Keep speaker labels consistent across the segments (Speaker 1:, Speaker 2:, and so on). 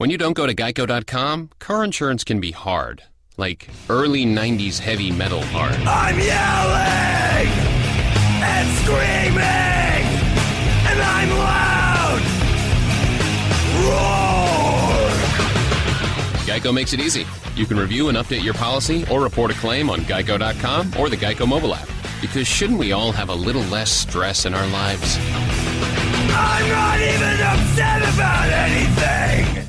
Speaker 1: When you don't go to Geico.com, car insurance can be hard. Like early 90s heavy metal hard.
Speaker 2: I'm yelling and screaming and I'm loud. Roar!
Speaker 1: Geico makes it easy. You can review and update your policy or report a claim on Geico.com or the Geico mobile app. Because shouldn't we all have a little less stress in our lives?
Speaker 2: I'm not even upset about anything!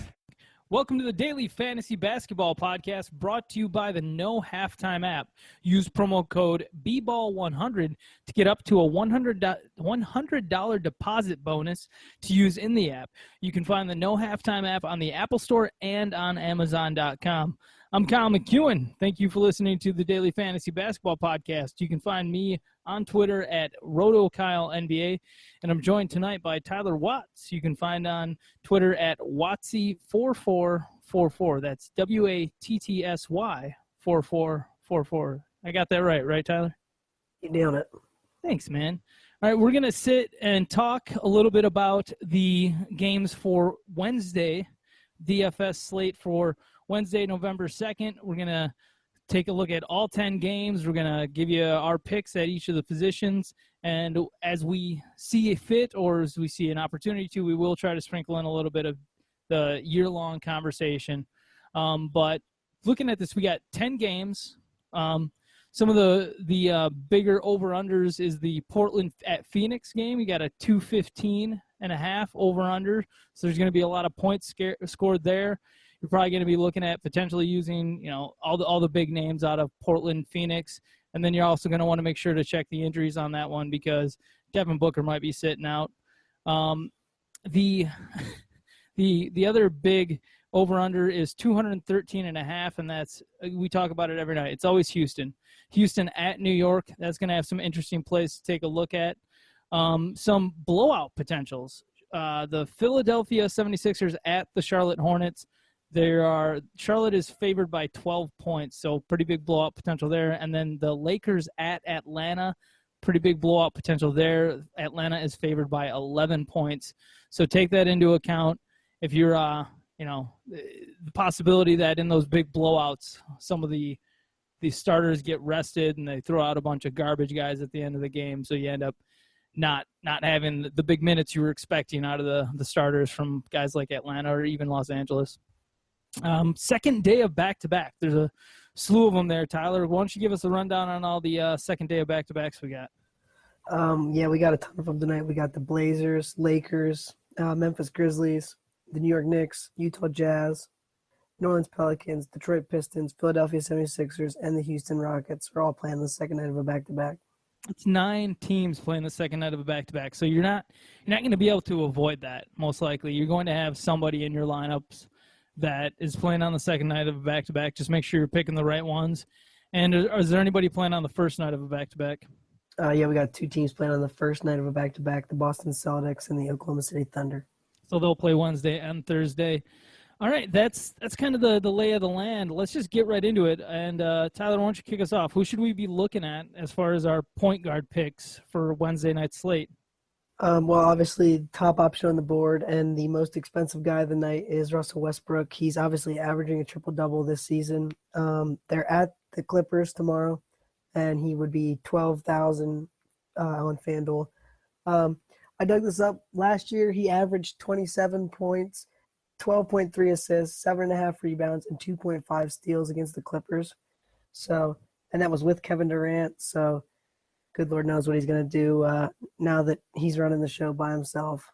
Speaker 3: Welcome to the Daily Fantasy Basketball Podcast, brought to you by the No Halftime app. Use promo code BBALL100 to get up to a $100 deposit bonus to use in the app. You can find the No Halftime app on the Apple Store and on Amazon.com. I'm Kyle McKeown. Thank you for listening to the Daily Fantasy Basketball Podcast. You can find me on Twitter at RotoKyleNBA, and I'm joined tonight by Tyler Watts. You can find on Twitter at Wattsy4444. That's WATTSY 4444. I got that right, Tyler?
Speaker 4: You nailed it.
Speaker 3: Thanks, man. All right, we're going to sit and talk a little bit about the games for Wednesday, DFS slate for Wednesday, November 2nd. We're going to take a look at all 10 games. We're going to give you our picks at each of the positions. And as we see a fit or as we see an opportunity to, we will try to sprinkle in a little bit of the year-long conversation. But looking at this, we got 10 games. Some of the bigger over-unders is the Portland at Phoenix game. You got a 215.5 over-under. So there's going to be a lot of points scored there. You're probably going to be looking at potentially using, all the big names out of Portland, Phoenix, and then you're also going to want to make sure to check the injuries on that one because Devin Booker might be sitting out. The other big over/under is 213.5, and that's we talk about it every night. It's always Houston. Houston at New York. That's going to have some interesting plays to take a look at. Some blowout potentials. The Philadelphia 76ers at the Charlotte Hornets. Charlotte is favored by 12 points, so pretty big blowout potential there. And then the Lakers at Atlanta, pretty big blowout potential there. Atlanta is favored by 11 points. So take that into account. If you're, the possibility that in those big blowouts, some of the starters get rested and they throw out a bunch of garbage guys at the end of the game, so you end up not having the big minutes you were expecting out of the starters from guys like Atlanta or even Los Angeles. Second day of back-to-back. There's a slew of them there, Tyler. Why don't you give us a rundown on all the second day of back-to-backs we got?
Speaker 4: We got a ton of them tonight. We got the Blazers, Lakers, Memphis Grizzlies, the New York Knicks, Utah Jazz, New Orleans Pelicans, Detroit Pistons, Philadelphia 76ers, and the Houston Rockets are all playing the second night of a back-to-back. It's
Speaker 3: 9 teams playing the second night of a back-to-back, so you're not going to be able to avoid that, most likely. You're going to have somebody in your lineups that is playing on the second night of a back-to-back. Just make sure you're picking the right ones. And is there anybody playing on the first night of a back-to-back?
Speaker 4: We got 2 teams playing on the first night of a back-to-back, the Boston Celtics and the Oklahoma City Thunder.
Speaker 3: So they'll play Wednesday and Thursday. All right, that's kind of the lay of the land. Let's just get right into it. And, Tyler, why don't you kick us off? Who should we be looking at as far as our point guard picks for Wednesday night slate?
Speaker 4: Obviously, top option on the board and the most expensive guy of the night is Russell Westbrook. He's obviously averaging a triple-double this season. They're at the Clippers tomorrow, and he would be $12,000 on FanDuel. I dug this up. Last year, he averaged 27 points, 12.3 assists, 7.5 rebounds, and 2.5 steals against the Clippers. And that was with Kevin Durant, so good Lord knows what he's going to do now that he's running the show by himself.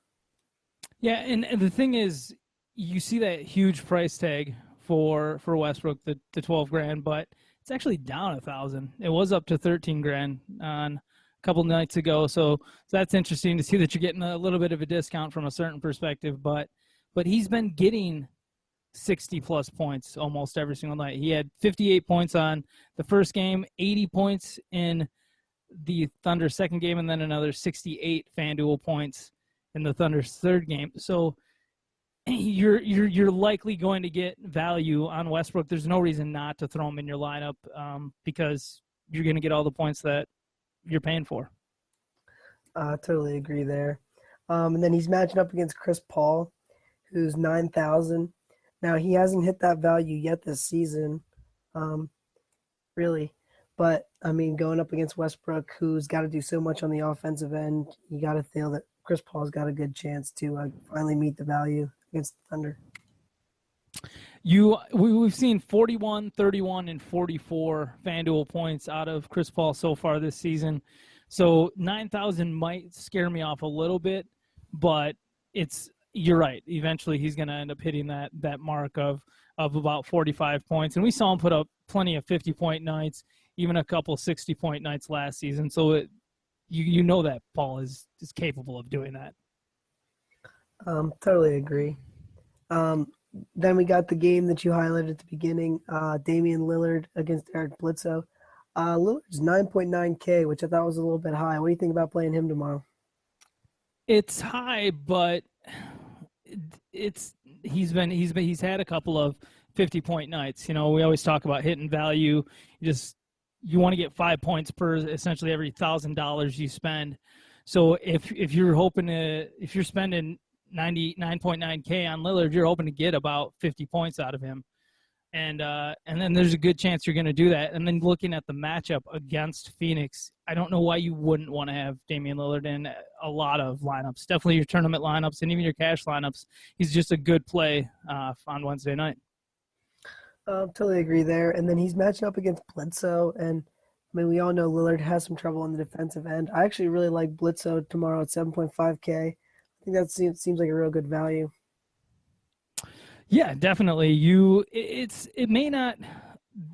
Speaker 3: Yeah, and the thing is, you see that huge price tag for Westbrook, the $12,000, but it's actually down $1,000. It was up to $13,000 on a couple nights ago, so that's interesting to see that you're getting a little bit of a discount from a certain perspective. But he's been getting 60-plus points almost every single night. He had 58 points on the first game, 80 points in the Thunder's second game, and then another 68 FanDuel points in the Thunder's third game. So you're likely going to get value on Westbrook. There's no reason not to throw him in your lineup because you're going to get all the points that you're paying for.
Speaker 4: Totally agree there. And then he's matching up against Chris Paul, who's 9,000. Now, he hasn't hit that value yet this season, really. But, I mean, going up against Westbrook, who's got to do so much on the offensive end, you got to feel that Chris Paul's got a good chance to finally meet the value against the Thunder.
Speaker 3: We've seen 41, 31, and 44 FanDuel points out of Chris Paul so far this season. So 9,000 might scare me off a little bit, but you're right. Eventually he's going to end up hitting that mark of about 45 points. And we saw him put up plenty of 50-point nights, even a couple 60-point nights last season. So you know that Paul is capable of doing that.
Speaker 4: Totally agree. Then we got the game that you highlighted at the beginning, Damian Lillard against Eric Bledsoe. Lillard's 9.9K, which I thought was a little bit high. What do you think about playing him tomorrow?
Speaker 3: It's high, but he's had a couple of 50-point nights. You know, we always talk about hitting value. You want to get 5 points per essentially every $1,000 you spend. So if you're spending 99.9K on Lillard, you're hoping to get about 50 points out of him. And then there's a good chance you're going to do that. And then looking at the matchup against Phoenix, I don't know why you wouldn't want to have Damian Lillard in a lot of lineups. Definitely your tournament lineups and even your cash lineups. He's just a good play on Wednesday night.
Speaker 4: Totally agree there. And then he's matching up against Bledsoe. And, I mean, we all know Lillard has some trouble on the defensive end. I actually really like Bledsoe tomorrow at 7.5K. I think that seems like a real good value.
Speaker 3: Yeah, definitely. It may not.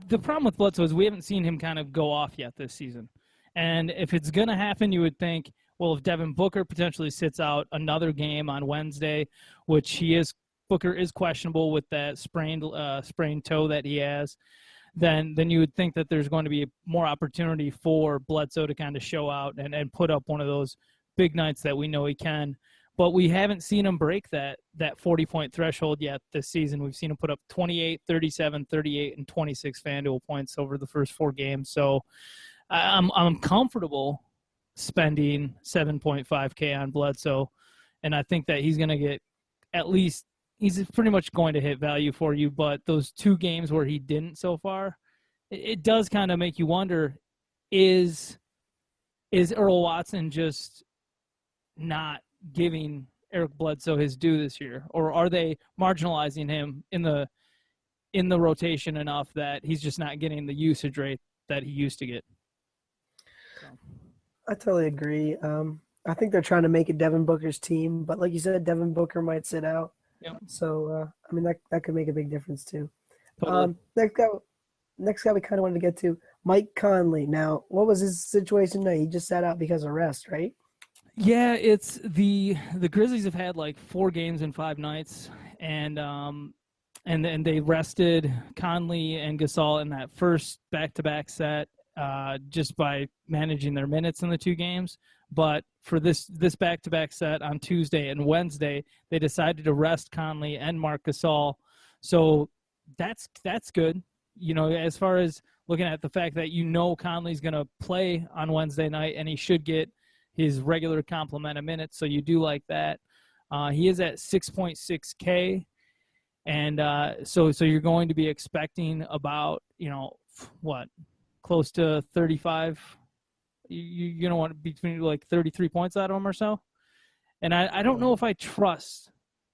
Speaker 3: The problem with Bledsoe is we haven't seen him kind of go off yet this season. And if it's going to happen, you would think, well, if Devin Booker potentially sits out another game on Wednesday, which Booker is questionable with that sprained toe that he has, then you would think that there's going to be more opportunity for Bledsoe to kind of show out and put up one of those big nights that we know he can. But we haven't seen him break that 40-point threshold yet this season. We've seen him put up 28, 37, 38, and 26 FanDuel points over the first 4 games. So I'm comfortable spending 7.5K on Bledsoe, and I think that he's going to get at least – he's pretty much going to hit value for you. But those 2 games where he didn't so far, it does kind of make you wonder, is Earl Watson just not – giving Eric Bledsoe his due this year, or are they marginalizing him in the rotation enough that he's just not getting the usage rate that he used to get? So.
Speaker 4: I totally agree. I think they're trying to make it Devin Booker's team, but like you said, Devin Booker might sit out.
Speaker 3: Yep.
Speaker 4: So I mean that could make a big difference too.
Speaker 3: Totally.
Speaker 4: Next guy we kind of wanted to get to, Mike Conley. Now, what was his situation tonight? He just sat out because of rest, right?
Speaker 3: Yeah, it's the Grizzlies have had like 4 games in 5 nights, and they rested Conley and Gasol in that first back-to-back set just by managing their minutes in the 2 games. But for this back-to-back set on Tuesday and Wednesday, they decided to rest Conley and Marc Gasol. So that's good. You know, as far as looking at the fact that Conley's going to play on Wednesday night and he should get his regular complement of minutes, so you do like that. He is at 6.6K, and so you're going to be expecting about, close to 35. You're going to want between like 33 points out of him or so. And I don't know if I trust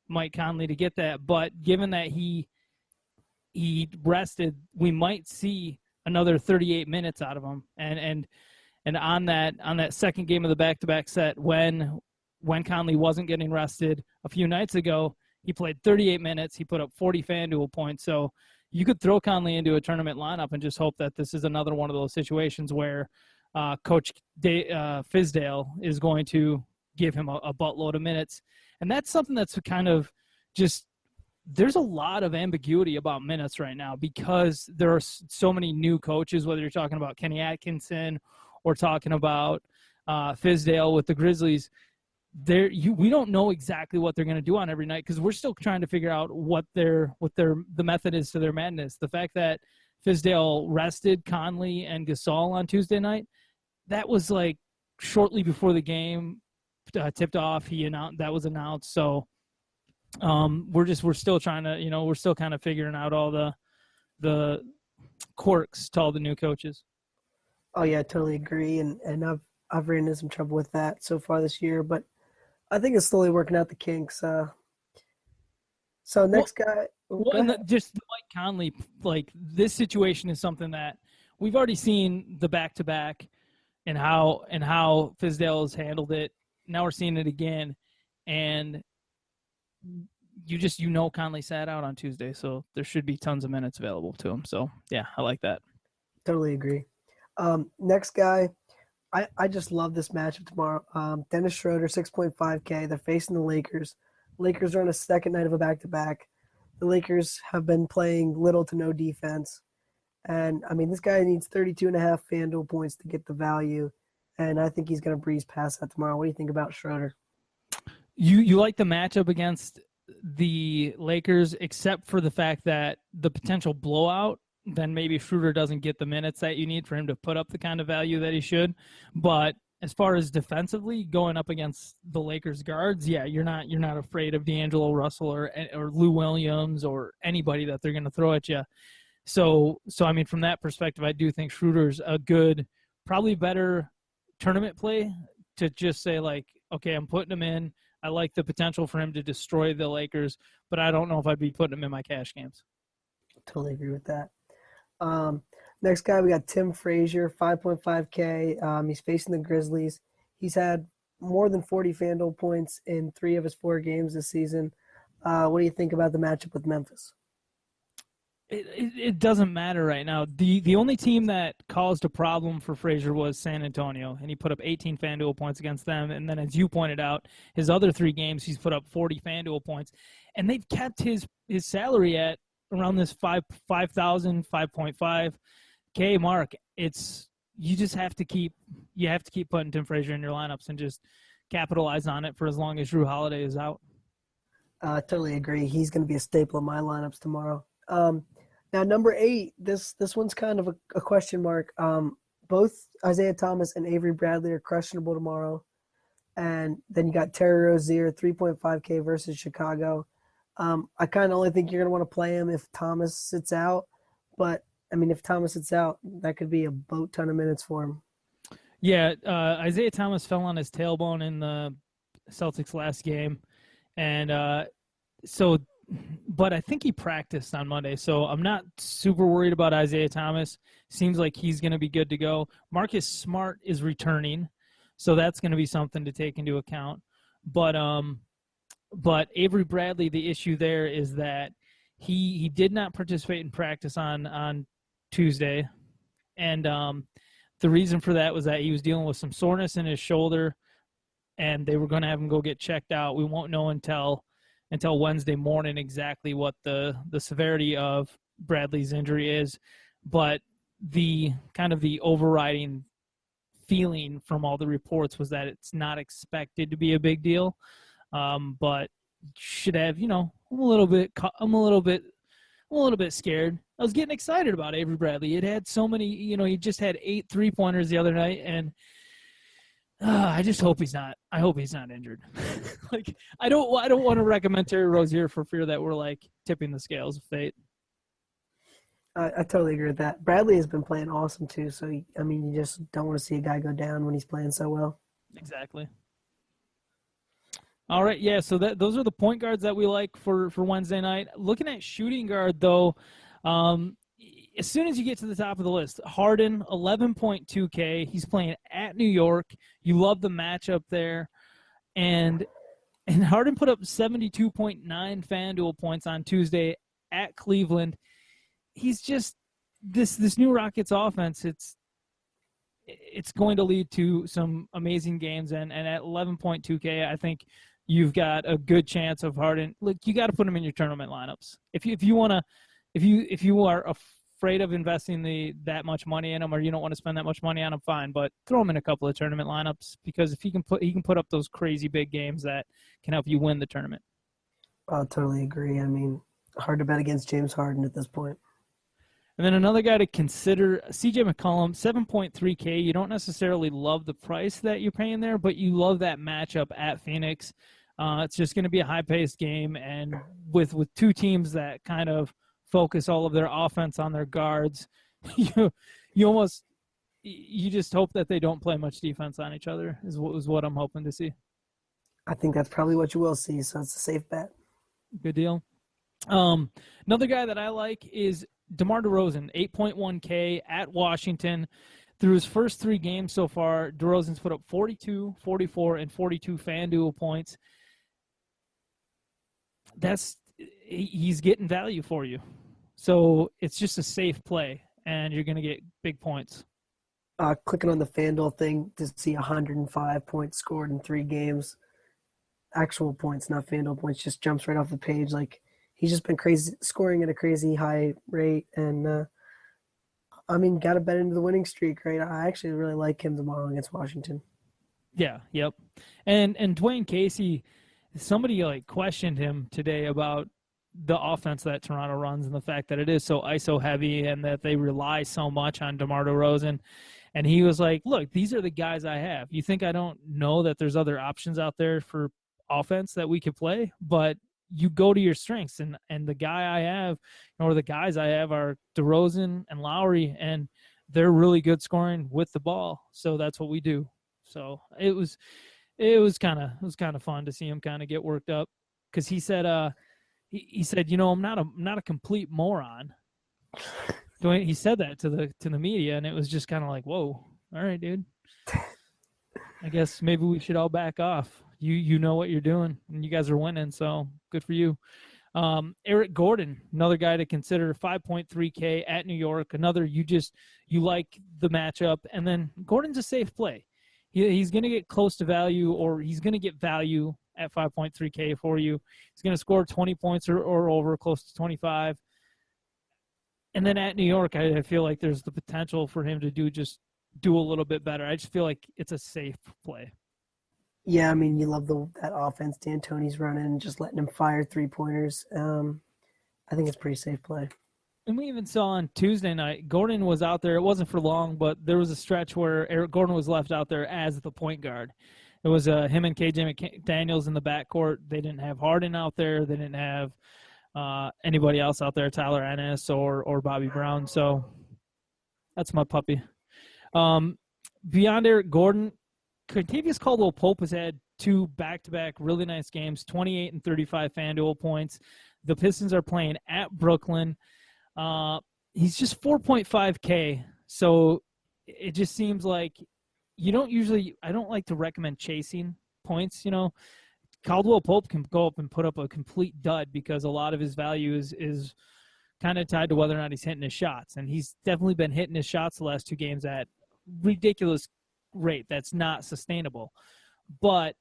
Speaker 3: Mike Conley to get that, but given that he rested, we might see another 38 minutes out of him. And on that second game of the back-to-back set, when Conley wasn't getting rested a few nights ago, he played 38 minutes. He put up 40 FanDuel points. So you could throw Conley into a tournament lineup and just hope that this is another one of those situations where Coach Fizdale is going to give him a buttload of minutes. And that's something that's kind of just – there's a lot of ambiguity about minutes right now because there are so many new coaches, whether you're talking about Kenny Atkinson – or talking about Fizdale with the Grizzlies. We don't know exactly what they're going to do on every night because we're still trying to figure out what the method is to their madness. The fact that Fizdale rested Conley and Gasol on Tuesday night, that was like shortly before the game tipped off. That was announced. So We're still trying to, we're still kind of figuring out all the quirks to all the new coaches.
Speaker 4: Oh yeah, I totally agree, and I've ran into some trouble with that so far this year, but I think it's slowly working out the kinks. So next guy.
Speaker 3: Well, and just Mike Conley, like this situation is something that we've already seen the back-to-back and how Fizdale has handled it. Now we're seeing it again, and Conley sat out on Tuesday, so there should be tons of minutes available to him. So yeah, I like that.
Speaker 4: Totally agree. Next guy, I just love this matchup tomorrow. Dennis Schroder, 6.5K. They're facing the Lakers. Lakers are on a second night of a back-to-back. The Lakers have been playing little to no defense. And, I mean, this guy needs 32.5 FanDuel points to get the value. And I think he's going to breeze past that tomorrow. What do you think about Schroeder?
Speaker 3: You like the matchup against the Lakers, except for the fact that the potential blowout, then maybe Schroeder doesn't get the minutes that you need for him to put up the kind of value that he should. But as far as defensively going up against the Lakers guards, yeah, you're not afraid of D'Angelo Russell or Lou Williams or anybody that they're going to throw at you. So I mean, from that perspective, I do think Schroeder's a good, probably better tournament play to just say like, okay, I'm putting him in. I like the potential for him to destroy the Lakers, but I don't know if I'd be putting him in my cash games.
Speaker 4: Totally agree with that. Next guy, we got Tim Frazier, 5.5K. He's facing the Grizzlies. He's had more than 40 FanDuel points in 3 of his 4 games this season. What do you think about the matchup with Memphis?
Speaker 3: It doesn't matter right now. The only team that caused a problem for Frazier was San Antonio, and he put up 18 FanDuel points against them. And then, as you pointed out, his other 3 games, he's put up 40 FanDuel points. And they've kept his salary at around this 5.5K mark. You just have to keep putting Tim Frazier in your lineups and just capitalize on it for as long as Jrue Holiday is out.
Speaker 4: Totally agree. He's going to be a staple in my lineups tomorrow. Now number 8, this one's kind of a question mark. Both Isaiah Thomas and Avery Bradley are questionable tomorrow, and then you got Terry Rozier, 3.5K versus Chicago. I kind of only think you're going to want to play him if Thomas sits out. But, I mean, if Thomas sits out, that could be a boat ton of minutes for him.
Speaker 3: Yeah, Isaiah Thomas fell on his tailbone in the Celtics last game. And but I think he practiced on Monday. So I'm not super worried about Isaiah Thomas. Seems like he's going to be good to go. Marcus Smart is returning. So that's going to be something to take into account. But Avery Bradley, the issue there is that he did not participate in practice on Tuesday. And the reason for that was that he was dealing with some soreness in his shoulder, and they were going to have him go get checked out. We won't know until Wednesday morning exactly what the severity of Bradley's injury is. But the kind of the overriding feeling from all the reports was that it's not expected to be a big deal. But should have, I'm a little bit scared. I was getting excited about Avery Bradley. It had so many, he just had 8 3-pointers the other night, and I just hope he's not. I hope he's not injured. Like I don't want to recommend Terry Rozier for fear that we're like tipping the scales of fate.
Speaker 4: I totally agree with that. Bradley has been playing awesome too. So you just don't want to see a guy go down when he's playing so well.
Speaker 3: Exactly. All right, yeah. So those are the point guards that we like for Wednesday night. Looking at shooting guard though, as soon as you get to the top of the list, Harden, 11.2K. He's playing at New York. You love the matchup there. And Harden put up 72.9 FanDuel points on Tuesday at Cleveland. He's just this new Rockets offense. It's going to lead to some amazing games. And at 11.2K, I think you've got a good chance of Harden. Look, you got to put him in your tournament lineups. If you are afraid of investing that much money in him, or you don't want to spend that much money on him, fine. But throw him in a couple of tournament lineups, because if he can put up those crazy big games that can help you win the tournament.
Speaker 4: I totally agree. I mean, hard to bet against James Harden at this point.
Speaker 3: And then another guy to consider, CJ McCollum, 7.3K. You don't necessarily love the price that you're paying there, but you love that matchup at Phoenix. It's just going to be a high-paced game, and with two teams that kind of focus all of their offense on their guards, you just hope that they don't play much defense on each other is what I'm hoping to see.
Speaker 4: I think that's probably what you will see, so it's a safe bet.
Speaker 3: Good deal. Another guy that I like is DeMar DeRozan, 8.1K at Washington. Through his first 3 games so far, DeRozan's put up 42, 44, and 42 FanDuel points. He's getting value for you. So it's just a safe play, and you're going to get big points.
Speaker 4: Clicking on the FanDuel thing to see 105 points scored in 3 games. Actual points, not FanDuel points, just jumps right off the page. Like, he's just been crazy, scoring at a crazy high rate, and got to bet into the winning streak, right? I actually really like him tomorrow against Washington.
Speaker 3: Yeah, yep. And Dwayne Casey, somebody questioned him today about the offense that Toronto runs and the fact that it is so ISO heavy and that they rely so much on DeMar DeRozan. And he was like, look, these are the guys I have. You think I don't know that there's other options out there for offense that we could play? But you go to your strengths, and the guy I have, or the guys I have, are DeRozan and Lowry, and they're really good scoring with the ball. So that's what we do. So it was kind of fun to see him kind of get worked up, because he said I'm not a complete moron. He said that to the media, and it was just kind of like, whoa, all right, dude. I guess maybe we should all back off. You know what you're doing, and you guys are winning, so good for you. Eric Gordon, another guy to consider, 5.3K at New York. Another you like the matchup, and then Gordon's a safe play. He's going to get close to value, or he's going to get value at 5.3K for you. He's going to score 20 points or over, close to 25. And then at New York, I feel like there's the potential for him to do a little bit better. I just feel like it's a safe play.
Speaker 4: Yeah, you love that offense D'Antoni's running, just letting him fire 3-pointers. I think it's a pretty safe play.
Speaker 3: And we even saw on Tuesday night, Gordon was out there. It wasn't for long, but there was a stretch where Eric Gordon was left out there as the point guard. It was him and KJ McDaniels in the backcourt. They didn't have Harden out there. They didn't have anybody else out there, Tyler Ennis or Bobby Brown. So that's my puppy. Beyond Eric Gordon, Kentavious Caldwell-Pope has had 2 back-to-back really nice games, 28 and 35 FanDuel points. The Pistons are playing at Brooklyn. He's just 4.5K, so it just seems like I don't like to recommend chasing points. Caldwell-Pope can go up and put up a complete dud because a lot of his value is kind of tied to whether or not he's hitting his shots, and he's definitely been hitting his shots the last 2 games at ridiculous rate. That's not sustainable. But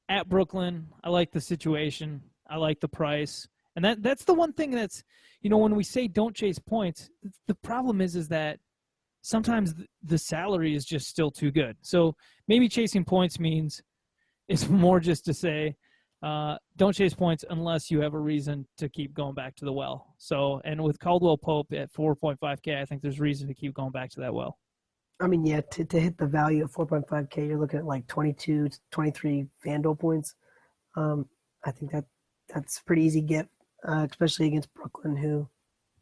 Speaker 3: at Brooklyn, I like the situation. I like the price. And that's the one thing that's, when we say don't chase points, the problem is that sometimes the salary is just still too good. So maybe chasing points means it's more just to say don't chase points unless you have a reason to keep going back to the well. So, and with Caldwell-Pope at 4.5K, I think there's reason to keep going back to that well.
Speaker 4: To hit the value of 4.5K, you're looking at like 22, 23 FanDuel points. I think that's a pretty easy get, especially against Brooklyn, who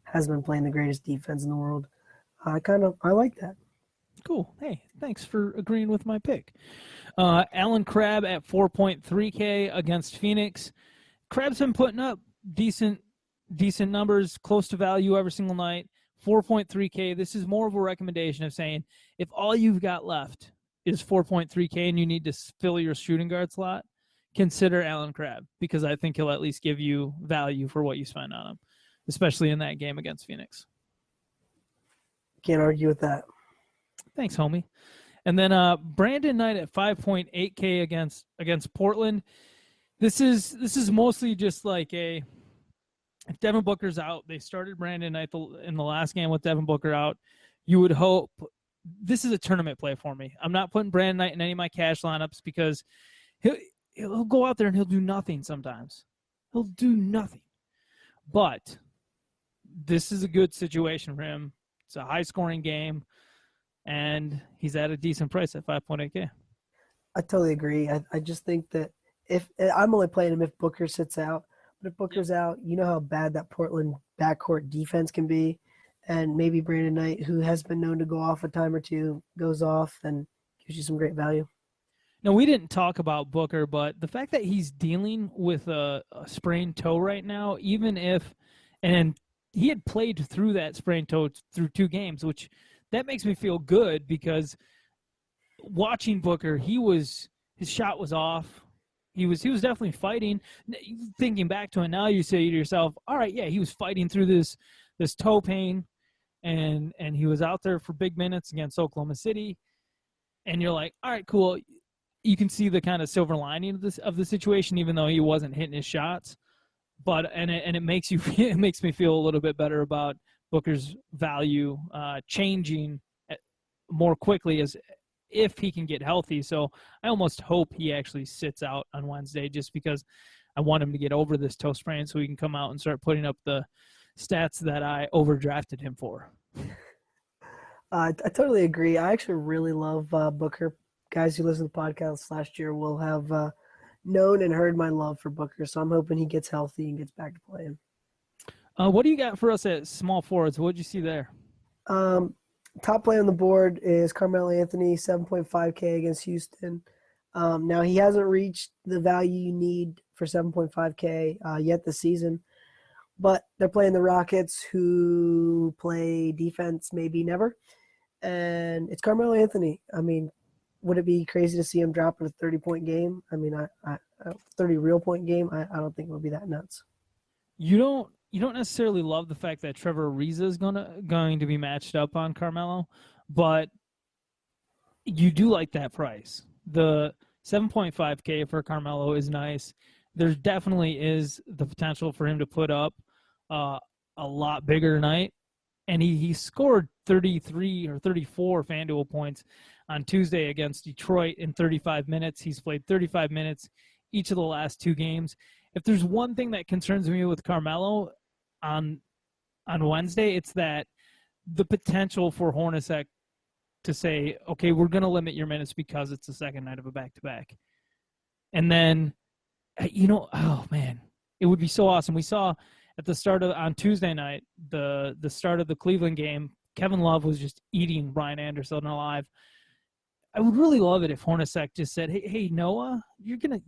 Speaker 4: hasn't been playing the greatest defense in the world. I like that.
Speaker 3: Cool. Hey, thanks for agreeing with my pick. Alan Crabb at 4.3K against Phoenix. Crabb's been putting up decent numbers, close to value every single night. 4.3K. This is more of a recommendation of saying if all you've got left is 4.3K and you need to fill your shooting guard slot, consider Alan Crabb, because I think he'll at least give you value for what you spend on him, especially in that game against Phoenix.
Speaker 4: Can't argue with that.
Speaker 3: Thanks, homie. And then Brandon Knight at 5.8K against Portland. This is mostly just like if Devin Booker's out, they started Brandon Knight in the last game with Devin Booker out. You would hope this is a tournament play for me. I'm not putting Brandon Knight in any of my cash lineups because he'll go out there and he'll do nothing sometimes. He'll do nothing. But this is a good situation for him. It's a high-scoring game, and he's at a decent price at 5.8K.
Speaker 4: I totally agree. I just think that if I'm only playing him if Booker sits out. But if Booker's out, you know how bad that Portland backcourt defense can be. And maybe Brandon Knight, who has been known to go off a time or two, goes off and gives you some great value.
Speaker 3: No, we didn't talk about Booker, but the fact that he's dealing with a sprained toe right now, even if – and he had played through that sprained toe through 2 games, which that makes me feel good because watching Booker, his shot was off. He was definitely fighting. Thinking back to it now, you say to yourself, all right, yeah, he was fighting through this toe pain, and he was out there for big minutes against Oklahoma City. And you're like, all right, cool. You can see the kind of silver lining of the situation, even though he wasn't hitting his shots. But it makes me feel a little bit better about Booker's value changing more quickly as if he can get healthy. So I almost hope he actually sits out on Wednesday, just because I want him to get over this toe sprain so he can come out and start putting up the stats that I overdrafted him for.
Speaker 4: I totally agree. I actually really love Booker. Guys who listen to the podcast last year will have known and heard my love for Booker, so I'm hoping he gets healthy and gets back to playing.
Speaker 3: What do you got for us at small forwards? What did you see there?
Speaker 4: Top play on the board is Carmelo Anthony, 7.5K against Houston. Now, he hasn't reached the value you need for 7.5K yet this season, but they're playing the Rockets, who play defense maybe never, and it's Carmelo Anthony. I mean, would it be crazy to see him drop in a 30-point game? I mean, a 30 real point game, I don't think it would be that nuts.
Speaker 3: You don't necessarily love the fact that Trevor Ariza is going to be matched up on Carmelo, but you do like that price. The 7.5K for Carmelo is nice. There definitely is the potential for him to put up a lot bigger night, and he scored 33 or 34 FanDuel points on Tuesday against Detroit in 35 minutes. He's played 35 minutes each of the last 2 games. If there's one thing that concerns me with Carmelo on Wednesday, it's that the potential for Hornacek to say, okay, we're going to limit your minutes because it's the second night of a back-to-back. And then, oh, man, it would be so awesome. We saw at the start on Tuesday night, the start of the Cleveland game, Kevin Love was just eating Brian Anderson alive. I would really love it if Hornacek just said, "Hey, Noah, you're gonna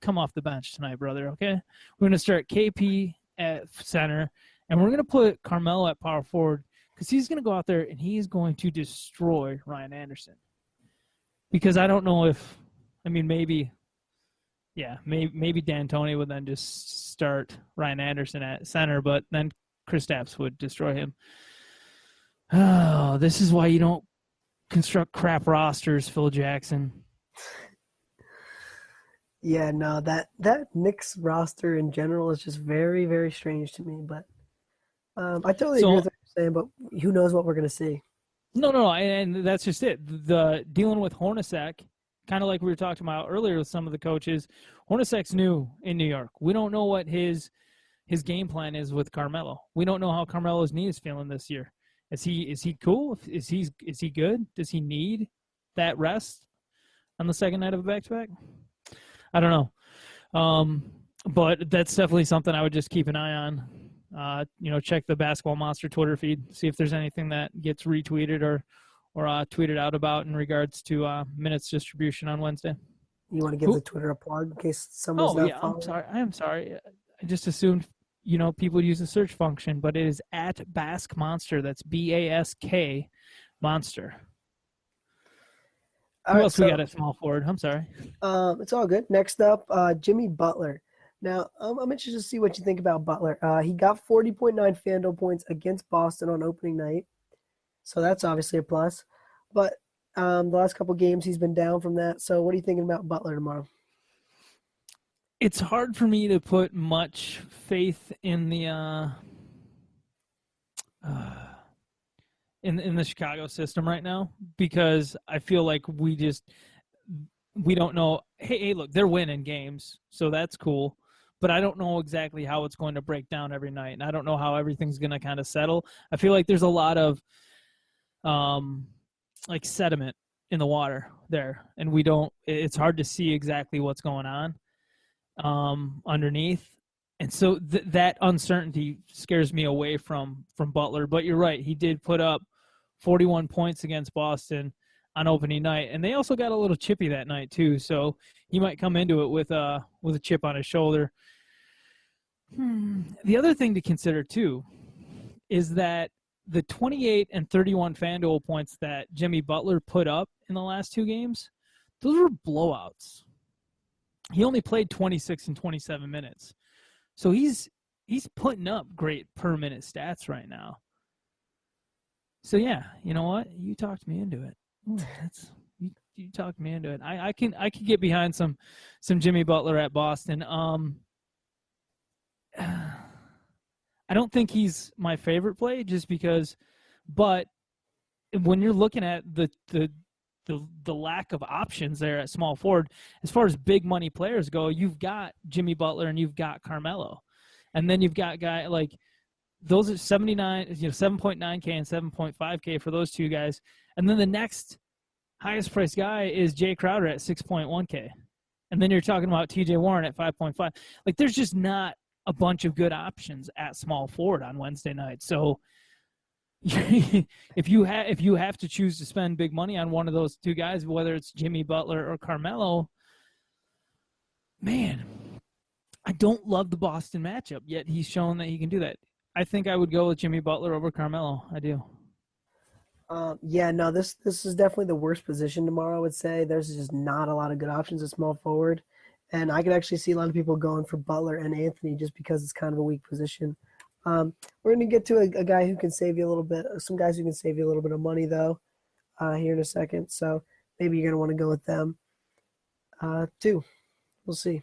Speaker 3: come off the bench tonight, brother. Okay, we're gonna start KP at center, and we're gonna put Carmelo at power forward because he's gonna go out there and he's going to destroy Ryan Anderson." Because I don't know maybe D'Antoni would then just start Ryan Anderson at center, but then Kristaps would destroy him. Oh, this is why you don't construct crap rosters, Phil Jackson.
Speaker 4: Yeah, no, that Knicks roster in general is just very, very strange to me. But I totally agree with what you're saying, but who knows what we're going to see. No,
Speaker 3: and that's just it. The dealing with Hornacek, kind of like we were talking about earlier with some of the coaches, Hornacek's new in New York. We don't know what his game plan is with Carmelo. We don't know how Carmelo's knee is feeling this year. Is he cool? Is he good? Does he need that rest on the second night of a back-to-back? I don't know. But that's definitely something I would just keep an eye on. Check the Basketball Monster Twitter feed, see if there's anything that gets retweeted or tweeted out about in regards to minutes distribution on Wednesday.
Speaker 4: You want to give the Twitter a plug in case someone's not following?
Speaker 3: I'm sorry. I just assumed people use the search function, but it is at Bask Monster. That's BASK Monster. Who else we got at small forward? I'm sorry.
Speaker 4: It's all good. Next up, Jimmy Butler. Now, I'm interested to see what you think about Butler. He got 40.9 FanDuel points against Boston on opening night, so that's obviously a plus. But the last couple games, he's been down from that. So what are you thinking about Butler tomorrow?
Speaker 3: It's hard for me to put much faith in the in the Chicago system right now because I feel like we don't know. Hey, look, they're winning games, so that's cool. But I don't know exactly how it's going to break down every night, and I don't know how everything's going to kind of settle. I feel like there's a lot of sediment in the water there, and it's hard to see exactly what's going on. underneath. And so that uncertainty scares me away from Butler. But you're right. He did put up 41 points against Boston on opening night. And they also got a little chippy that night too. So he might come into it with a chip on his shoulder. The other thing to consider too is that the 28 and 31 FanDuel points that Jimmy Butler put up in the last two games, those were blowouts. He only played 26 and 27 minutes. So he's putting up great per minute stats right now. So yeah, you know what? You talked me into it. Ooh, you talked me into it. I can get behind some Jimmy Butler at Boston. I don't think he's my favorite play just because, but when you're looking at the lack of options there at small forward, as far as big money players go, you've got Jimmy Butler and you've got Carmelo. And then you've got guy like those are 7.9K and 7.5K for those two guys. And then the next highest priced guy is Jay Crowder at 6.1K. And then you're talking about TJ Warren at 5.5. Like there's just not a bunch of good options at small forward on Wednesday night. So if you have to choose to spend big money on one of those two guys, whether it's Jimmy Butler or Carmelo, man, I don't love the Boston matchup, yet he's shown that he can do that. I think I would go with Jimmy Butler over Carmelo. I do.
Speaker 4: This is definitely the worst position tomorrow, I would say. There's just not a lot of good options at small forward. And I could actually see a lot of people going for Butler and Anthony just because it's kind of a weak position. We're going to get to a guy who can save you a little bit, some guys who can save you a little bit of money, though, here in a second. So maybe you're going to want to go with them, too. We'll see.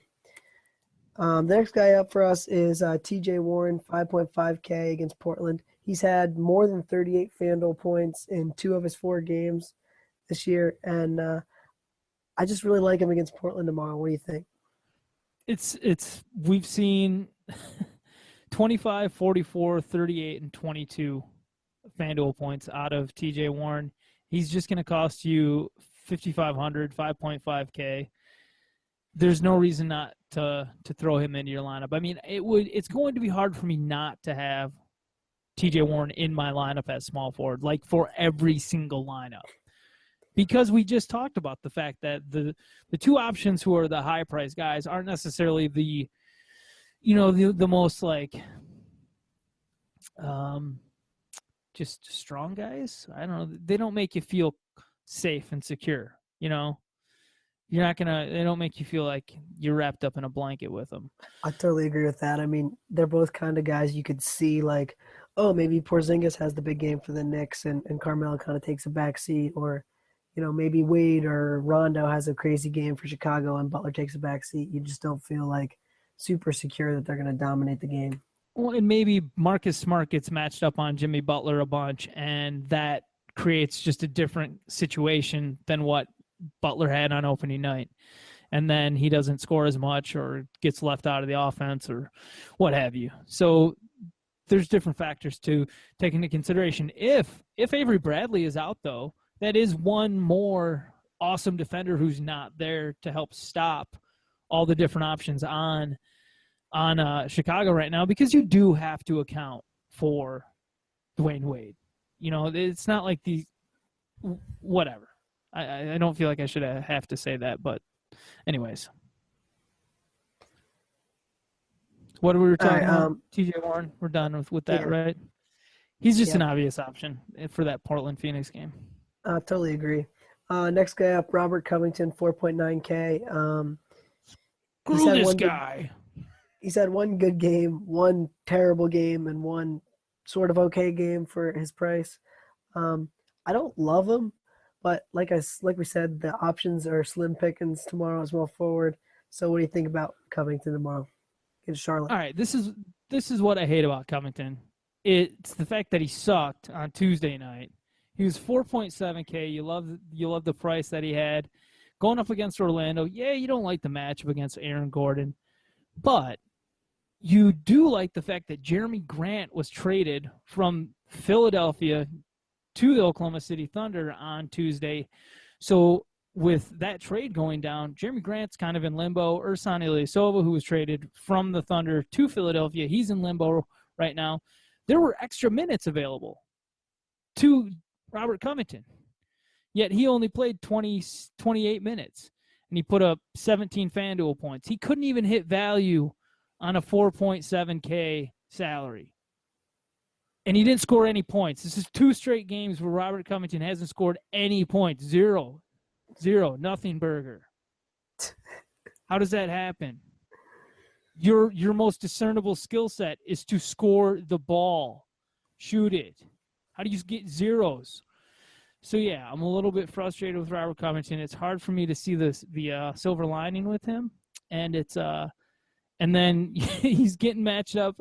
Speaker 4: The next guy up for us is TJ Warren, 5.5K against Portland. He's had more than 38 FanDuel points in 2 of his 4 games this year, and I just really like him against Portland tomorrow. What do you think?
Speaker 3: We've seen 25, 44, 38, and 22 FanDuel points out of TJ Warren. He's just going to cost you $5,500, 5.5K. There's no reason not to throw him into your lineup. I mean, it's going to be hard for me not to have TJ Warren in my lineup at small forward, like for every single lineup. Because we just talked about the fact that the two options who are the high price guys aren't necessarily the most like just strong guys. I don't know. They don't make you feel safe and secure. They don't make you feel like you're wrapped up in a blanket with them.
Speaker 4: I totally agree with that. I mean, they're both kind of guys you could see like, oh, maybe Porzingis has the big game for the Knicks and Carmelo kind of takes a back seat, or maybe Wade or Rondo has a crazy game for Chicago and Butler takes a back seat. You just don't feel like super secure that they're going to dominate the game.
Speaker 3: Well, and maybe Marcus Smart gets matched up on Jimmy Butler a bunch, and that creates just a different situation than what Butler had on opening night. And then he doesn't score as much or gets left out of the offense or what have you. So there's different factors to take into consideration. If Avery Bradley is out, though, that is one more awesome defender who's not there to help stop all the different options on Chicago right now, because you do have to account for Dwayne Wade. It's not like whatever. I don't feel like I should have to say that, but anyways. What we were talking about? TJ Warren, we're done with that, right? He's just an obvious option for that Portland-Phoenix game.
Speaker 4: Totally agree. Next guy up, Robert Covington, 4.9K.
Speaker 3: Screw this guy.
Speaker 4: He's had one good game, one terrible game, and one sort of okay game for his price. I don't love him, but like we said, the options are slim pickings tomorrow as well forward. So what do you think about Covington tomorrow against Charlotte?
Speaker 3: All right, this is what I hate about Covington. It's the fact that he sucked on Tuesday night. He was 4.7K. You love the price that he had. Going up against Orlando, you don't like the matchup against Aaron Gordon, but you do like the fact that Jeremy Grant was traded from Philadelphia to the Oklahoma City Thunder on Tuesday. So with that trade going down, Jeremy Grant's kind of in limbo. Ersan Ilyasova, who was traded from the Thunder to Philadelphia, he's in limbo right now. There were extra minutes available to Robert Covington, yet he only played 28 minutes, and he put up 17 FanDuel points. He couldn't even hit value on a 4.7K salary. And he didn't score any points. This is 2 straight games where Robert Covington hasn't scored any points. Zero, nothing burger. How does that happen? Your most discernible skill set is to score the ball, shoot it. How do you get zeros? So yeah, I'm a little bit frustrated with Robert Covington. It's hard for me to see the silver lining with him, and it's and then he's getting matched up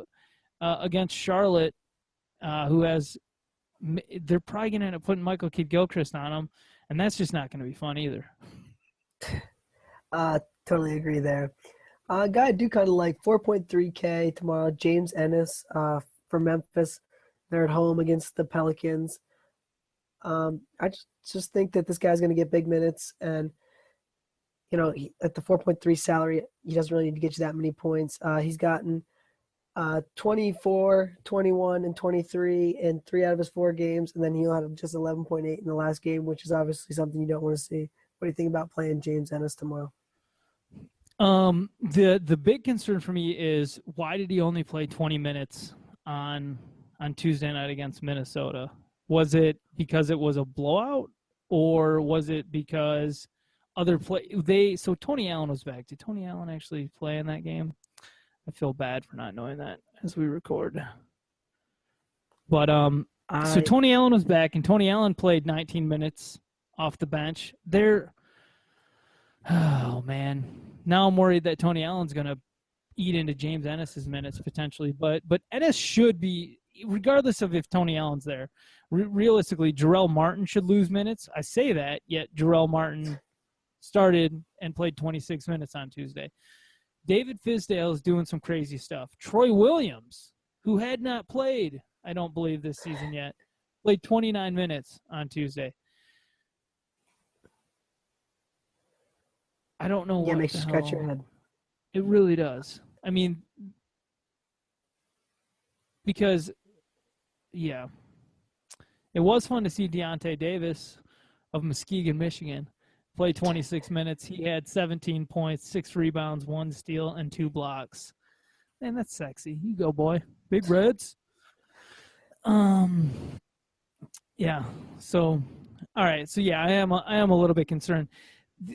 Speaker 3: against Charlotte, who has. They're probably going to end up putting Michael Kidd-Gilchrist on him, and that's just not going to be fun either.
Speaker 4: Totally agree there. Guy I do kind of like 4.3K tomorrow. James Ennis for Memphis. They're at home against the Pelicans. I just think that this guy's going to get big minutes, and at the 4.3 salary, he doesn't really need to get you that many points. He's gotten 24, 21, and 23 in 3 out of his 4 games, and then he'll have just 11.8 in the last game, which is obviously something you don't want to see. What do you think about playing James Ennis tomorrow?
Speaker 3: The big concern for me is, why did he only play 20 minutes on Tuesday night against Minnesota? Was it because it was a blowout, or was it because so Tony Allen was back. Did Tony Allen actually play in that game? I feel bad for not knowing that as we record. But so Tony Allen was back, and Tony Allen played 19 minutes off the bench. Oh man. Now I'm worried that Tony Allen's going to eat into James Ennis's minutes potentially, but Ennis should be, regardless of if Tony Allen's there. Realistically, Jarrell Martin should lose minutes. I say that, yet Jarrell Martin started and played 26 minutes on Tuesday. David Fizdale is doing some crazy stuff. Troy Williams, who had not played, I don't believe, this season yet, played 29 minutes on Tuesday. I don't know what.
Speaker 4: Yeah, makes you scratch your head.
Speaker 3: It really does. I mean, because, yeah, it was fun to see Deontay Davis of Muskegon, Michigan, play 26 minutes. He had 17 points, 6 rebounds, 1 steal, and 2 blocks. Man, that's sexy. You go, boy. Big Reds. Yeah. So, all right. So yeah, I am a little bit concerned.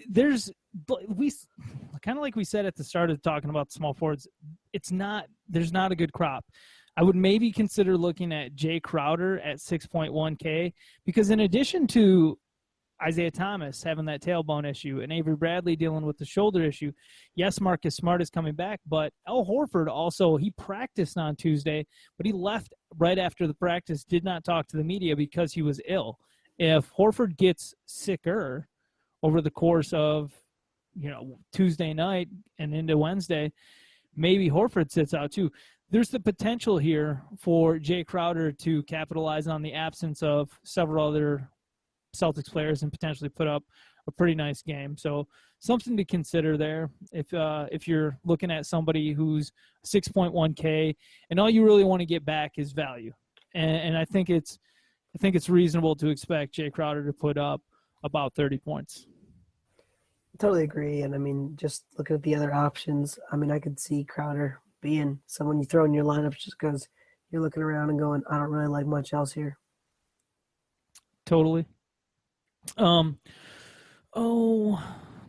Speaker 3: There's kind of like we said at the start of talking about small forwards. There's not a good crop. I would maybe consider looking at Jay Crowder at 6.1K, because in addition to Isaiah Thomas having that tailbone issue and Avery Bradley dealing with the shoulder issue, yes, Marcus Smart is coming back, but Al Horford also, he practiced on Tuesday, but he left right after the practice, did not talk to the media because he was ill. If Horford gets sicker over the course of, Tuesday night and into Wednesday, maybe Horford sits out too. There's the potential here for Jay Crowder to capitalize on the absence of several other Celtics players and potentially put up a pretty nice game. So something to consider there if you're looking at somebody who's 6.1K and all you really want to get back is value. And I think it's reasonable to expect Jay Crowder to put up about 30 points.
Speaker 4: Totally agree. And I mean, just looking at the other options, I mean, I could see Crowder being someone you throw in your lineup just because you're looking around and going, I don't really like much else here.
Speaker 3: Totally.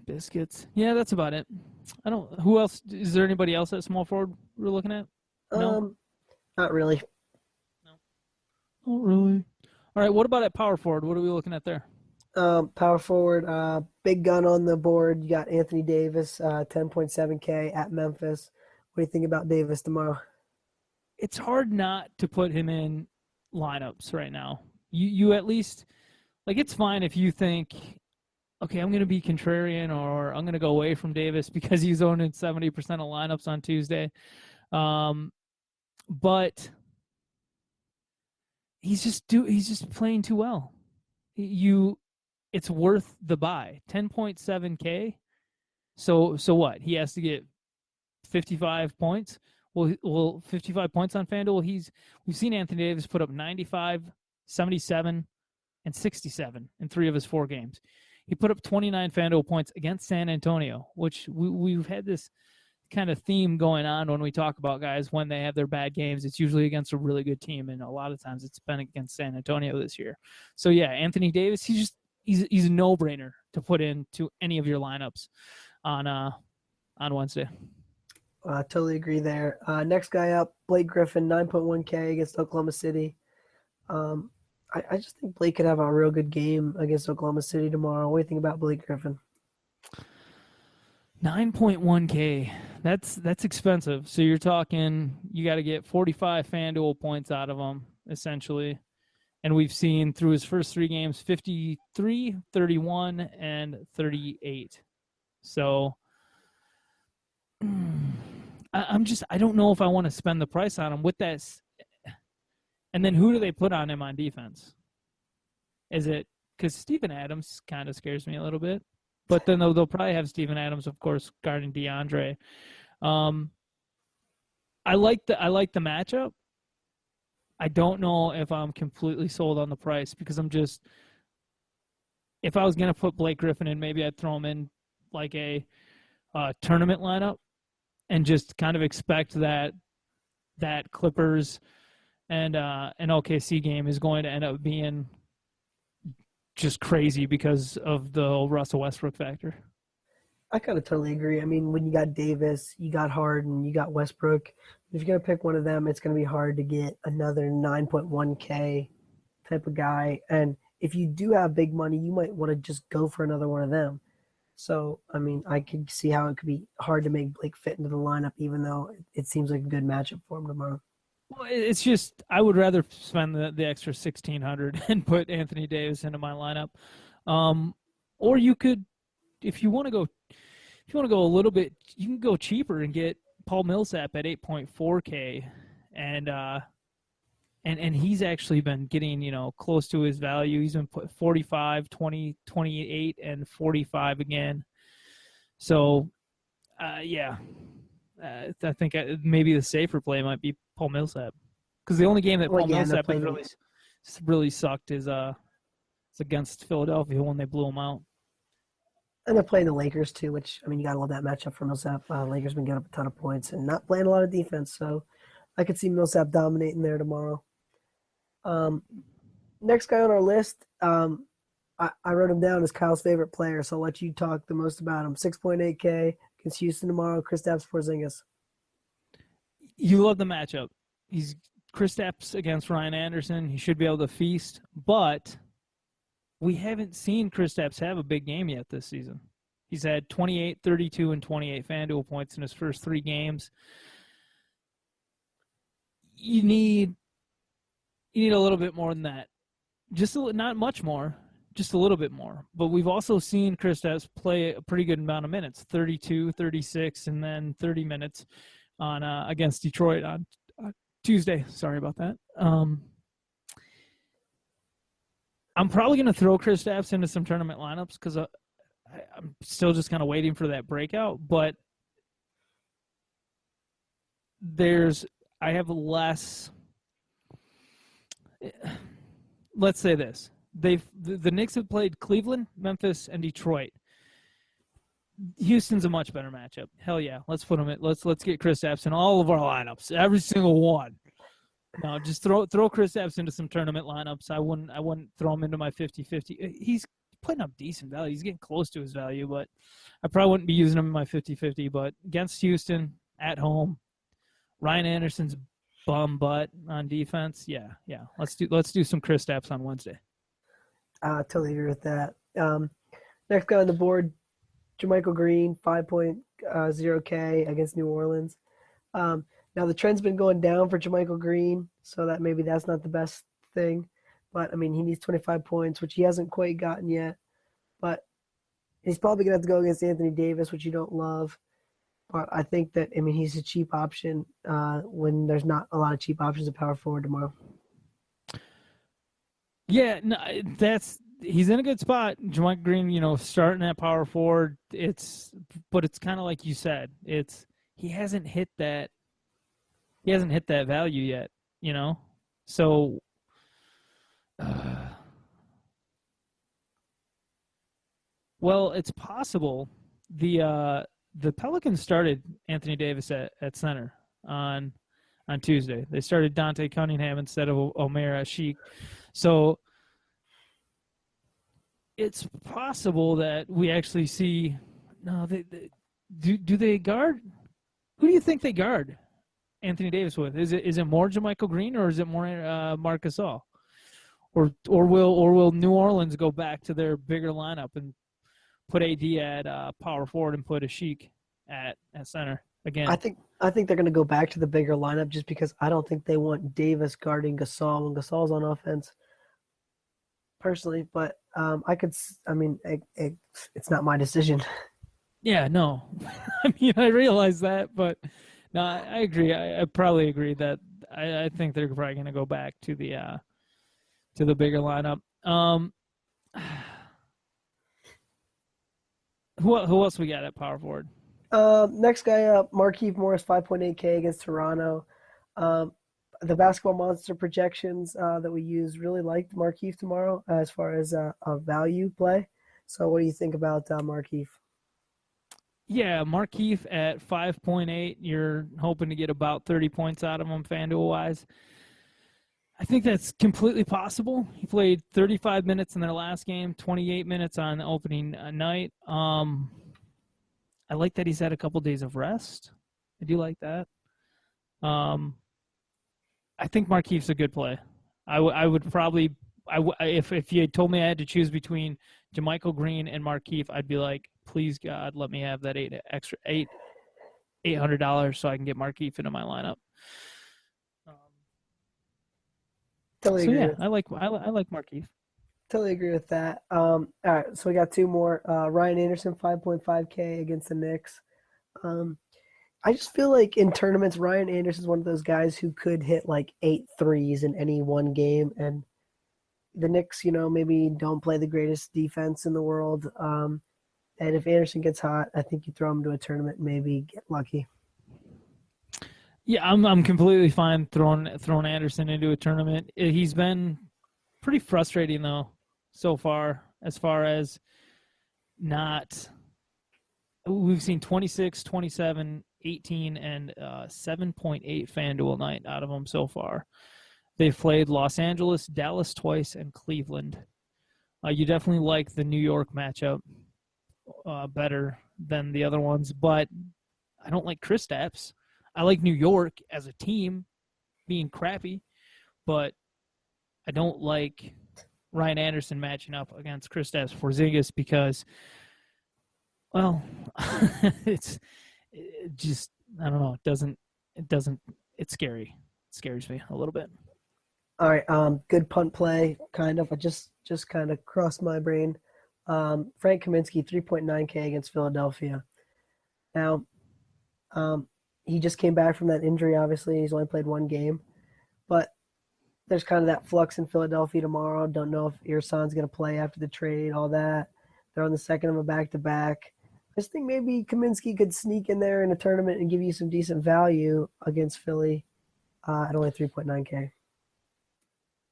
Speaker 3: Biscuits. Yeah, that's about it. Who else? Is there anybody else at small forward we're looking at? No?
Speaker 4: Not really.
Speaker 3: No. Not really. All right. What about at power forward? What are we looking at there?
Speaker 4: Power forward, big gun on the board. You got Anthony Davis, 10.7K at Memphis. What do you think about Davis tomorrow?
Speaker 3: It's hard not to put him in lineups right now. You at least, it's fine if you think, okay, I'm going to be contrarian or I'm going to go away from Davis because he's owned in 70% of lineups on Tuesday. But he's just playing too well. it's worth the buy. 10.7K. So what? He has to get 55 points. Well, 55 points on FanDuel. We've seen Anthony Davis put up 95, 77, and 67 in 3 of his 4 games. He put up 29 FanDuel points against San Antonio, which we've had this kind of theme going on when we talk about guys when they have their bad games. It's usually against a really good team, and a lot of times it's been against San Antonio this year. So yeah, Anthony Davis, he's a no-brainer to put into any of your lineups on Wednesday.
Speaker 4: I totally agree there. Next guy up, Blake Griffin, 9.1K against Oklahoma City. I just think Blake could have a real good game against Oklahoma City tomorrow. What do you think about Blake Griffin?
Speaker 3: 9.1K. That's expensive. So you're talking you got to get 45 FanDuel points out of him, essentially. And we've seen through his first 3 games 53, 31, and 38. So I don't know if I want to spend the price on him with that. And then who do they put on him on defense? Is it because Steven Adams kind of scares me a little bit, but then they'll probably have Steven Adams, of course, guarding DeAndre. I like the matchup. I don't know if I'm completely sold on the price because if I was going to put Blake Griffin in, maybe I'd throw him in like a tournament lineup and just kind of expect that Clippers and an OKC game is going to end up being just crazy because of the Russell Westbrook factor.
Speaker 4: I kind of totally agree. I mean, when you got Davis, you got Harden, you got Westbrook, if you're going to pick one of them, it's going to be hard to get another 9.1K type of guy. And if you do have big money, you might want to just go for another one of them. So, I mean, I could see how it could be hard to make Blake fit into the lineup, even though it seems like a good matchup for him tomorrow.
Speaker 3: Well, it's just I would rather spend the extra $1,600 and put Anthony Davis into my lineup. Or you could, if you want to go a little bit, you can go cheaper and get Paul Millsap at 8.4K, and he's actually been getting close to his value. He's been put 45, 20, 28, and 45 again. So, yeah. I think maybe the safer play might be Paul Millsap, because the only game that Paul Millsap has really sucked is against Philadelphia when they blew him out.
Speaker 4: And they're playing the Lakers too, which you gotta love that matchup for Millsap. Lakers been getting up a ton of points and not playing a lot of defense, so I could see Millsap dominating there tomorrow. Next guy on our list, I wrote him down as Kyle's favorite player, so I'll let you talk the most about him. 6.8K against Houston tomorrow, Kristaps Porzingis.
Speaker 3: You love the matchup. He's Kristaps against Ryan Anderson. He should be able to feast, but we haven't seen Kristaps have a big game yet this season. He's had 28, 32, and 28 FanDuel points in his first 3 games. You need a little bit more than that. Not much more, just a little bit more. But we've also seen Kristaps play a pretty good amount of minutes, 32, 36, and then 30 minutes on against Detroit on Tuesday. Sorry about that. I'm probably going to throw Kristaps into some tournament lineups because I'm still just kind of waiting for that breakout. But I have less. Let's say this: the Knicks have played Cleveland, Memphis, and Detroit. Houston's a much better matchup. Hell yeah, let's put him in. Let's get Kristaps in all of our lineups, every single one. No, just throw Kristaps into some tournament lineups. I wouldn't throw him into my 50-50. He's putting up decent value. He's getting close to his value, but I probably wouldn't be using him in my 50-50. But against Houston at home, Ryan Anderson's bum butt on defense. Yeah. Let's do some Kristaps on Wednesday.
Speaker 4: I totally agree with that. Next guy on the board, JaMychal Green, 5.0K against New Orleans. Now, the trend's been going down for JaMychal Green, so that maybe that's not the best thing. But, he needs 25 points, which he hasn't quite gotten yet. But he's probably going to have to go against Anthony Davis, which you don't love. But I think that, he's a cheap option when there's not a lot of cheap options at power forward tomorrow.
Speaker 3: Yeah, no, he's in a good spot. JaMychal Green, starting at power forward. But it's kind of like you said. He hasn't hit that. He hasn't hit that value yet. So. Well, it's possible. The Pelicans started Anthony Davis at center on Tuesday. They started Dante Cunningham instead of Omer Asik. So it's possible that we actually see. No, do they guard? Who do you think they guard Anthony Davis with? Is it more JaMychal Green or is it more Marc Gasol? Or will New Orleans go back to their bigger lineup and put AD at power forward and put Asik at center again?
Speaker 4: I think they're going to go back to the bigger lineup just because I don't think they want Davis guarding Gasol when Gasol's on offense. Personally, but it's not my decision.
Speaker 3: Yeah, no. I realize that, but no, I agree. I probably agree that I think they're probably going to go back to the bigger lineup. Who else we got at power forward?
Speaker 4: Next guy up, Markieff Morris, 5.8K against Toronto. The Basketball Monster projections that we use really liked Markieff tomorrow as far as a value play. So what do you think about Markieff?
Speaker 3: Yeah, Markieff at 5.8. You're hoping to get about 30 points out of him FanDuel-wise. I think that's completely possible. He played 35 minutes in their last game, 28 minutes on the opening night. I like that he's had a couple days of rest. I do like that. I think Markieff's a good play. I would probably if you had told me I had to choose between JaMychal Green and Markieff, I'd be like, please God, let me have that $800 so I can get Markieff into my lineup.
Speaker 4: Totally agree.
Speaker 3: Yeah, I like Markieff.
Speaker 4: Totally agree with that. All right, so we got two more. Ryan Anderson, 5.5K against the Knicks. I just feel like in tournaments, Ryan Anderson is one of those guys who could hit like 8 threes in any one game. And the Knicks, maybe don't play the greatest defense in the world. And if Anderson gets hot, I think you throw him to a tournament and maybe get lucky.
Speaker 3: Yeah, I'm completely fine throwing Anderson into a tournament. He's been pretty frustrating though so far as not. We've seen 26, 27, 18, and 7.8 FanDuel night out of them so far. They've played Los Angeles, Dallas twice, and Cleveland. You definitely like the New York matchup better than the other ones, but I don't like Kristaps. I like New York as a team being crappy, but I don't like Ryan Anderson matching up against Kristaps Porzingis because, well, it's scary. It scares me a little bit.
Speaker 4: All right, good punt play, kind of. I just kind of crossed my brain. Frank Kaminsky, 3.9K against Philadelphia. Now, he just came back from that injury, obviously. He's only played one game. But there's kind of that flux in Philadelphia tomorrow. Don't know if Irson's going to play after the trade, all that. They're on the second of a back-to-back. I just think maybe Kaminsky could sneak in there in a tournament and give you some decent value against Philly at only 3.9K.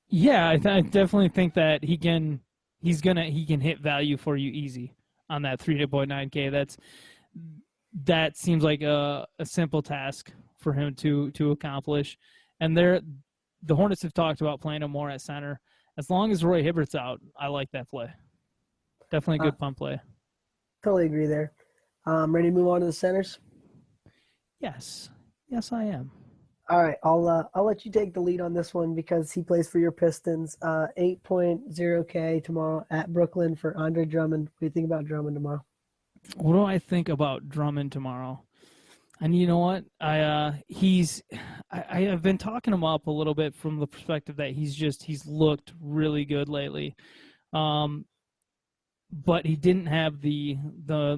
Speaker 3: Yeah, I definitely think that he can hit value for you easy on that 3.9K. That seems like a simple task for him to accomplish. And the Hornets have talked about playing him more at center. As long as Roy Hibbert's out, I like that play. Definitely a good punt play.
Speaker 4: Totally agree there. Ready to move on to the centers?
Speaker 3: Yes, I am.
Speaker 4: All right, I'll let you take the lead on this one because he plays for your Pistons. 8.0K tomorrow at Brooklyn for Andre Drummond. What do you think about Drummond tomorrow?
Speaker 3: What do I think about Drummond tomorrow? And you know what? I have been talking him up a little bit from the perspective that he's looked really good lately. But he didn't have the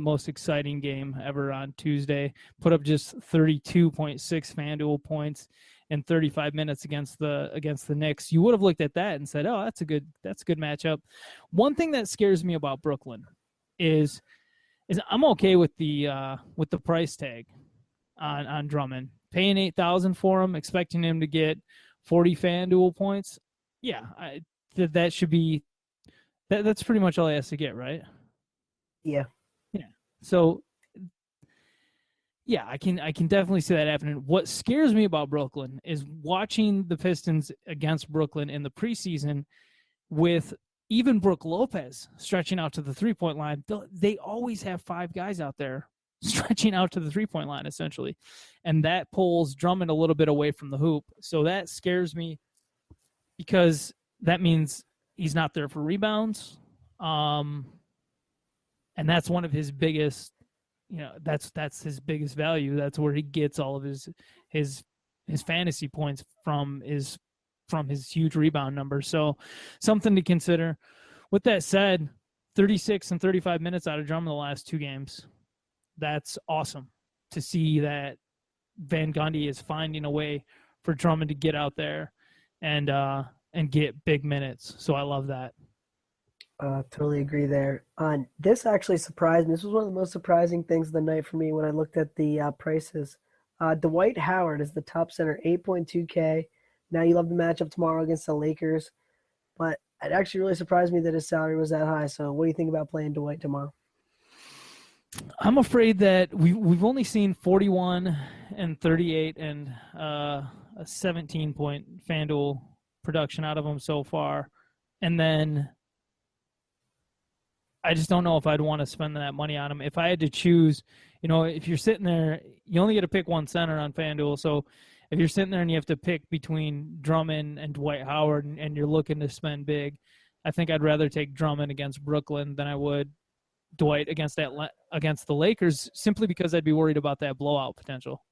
Speaker 3: most exciting game ever on Tuesday. Put up just 32.6 FanDuel points in 35 minutes against the Knicks, you would have looked at that and said, "Oh, that's a good matchup." One thing that scares me about Brooklyn is I'm okay with the price tag on Drummond, paying $8,000 for him, expecting him to get 40 FanDuel points. Yeah, that should be that's pretty much all he has to get, right?
Speaker 4: Yeah.
Speaker 3: Yeah. So yeah, I can definitely see that happening. What scares me about Brooklyn is watching the Pistons against Brooklyn in the preseason with even Brook Lopez stretching out to the three-point line. They always have 5 guys out there stretching out to the three-point line, essentially. And that pulls Drummond a little bit away from the hoop. So that scares me because that means he's not there for rebounds. And that's one of his biggest, that's his biggest value. That's where he gets all of his fantasy points from his huge rebound number. So something to consider. With that said, 36 and 35 minutes out of Drummond the last 2 games. That's awesome to see that Van Gundy is finding a way for Drummond to get out there and get big minutes. So I love that.
Speaker 4: Totally agree there. This actually surprised me. This was one of the most surprising things of the night for me when I looked at the prices. Dwight Howard is the top center, 8.2K. Now you love the matchup tomorrow against the Lakers, but it actually really surprised me that his salary was that high. So what do you think about playing Dwight tomorrow?
Speaker 3: I'm afraid that we've only seen 41 and 38 and a 17-point FanDuel production out of him so far, and then I just don't know if I'd want to spend that money on him. If I had to choose, if you're sitting there, you only get to pick one center on FanDuel. So if you're sitting there and you have to pick between Drummond and Dwight Howard and you're looking to spend big, I think I'd rather take Drummond against Brooklyn than I would Dwight against the Lakers, simply because I'd be worried about that blowout potential.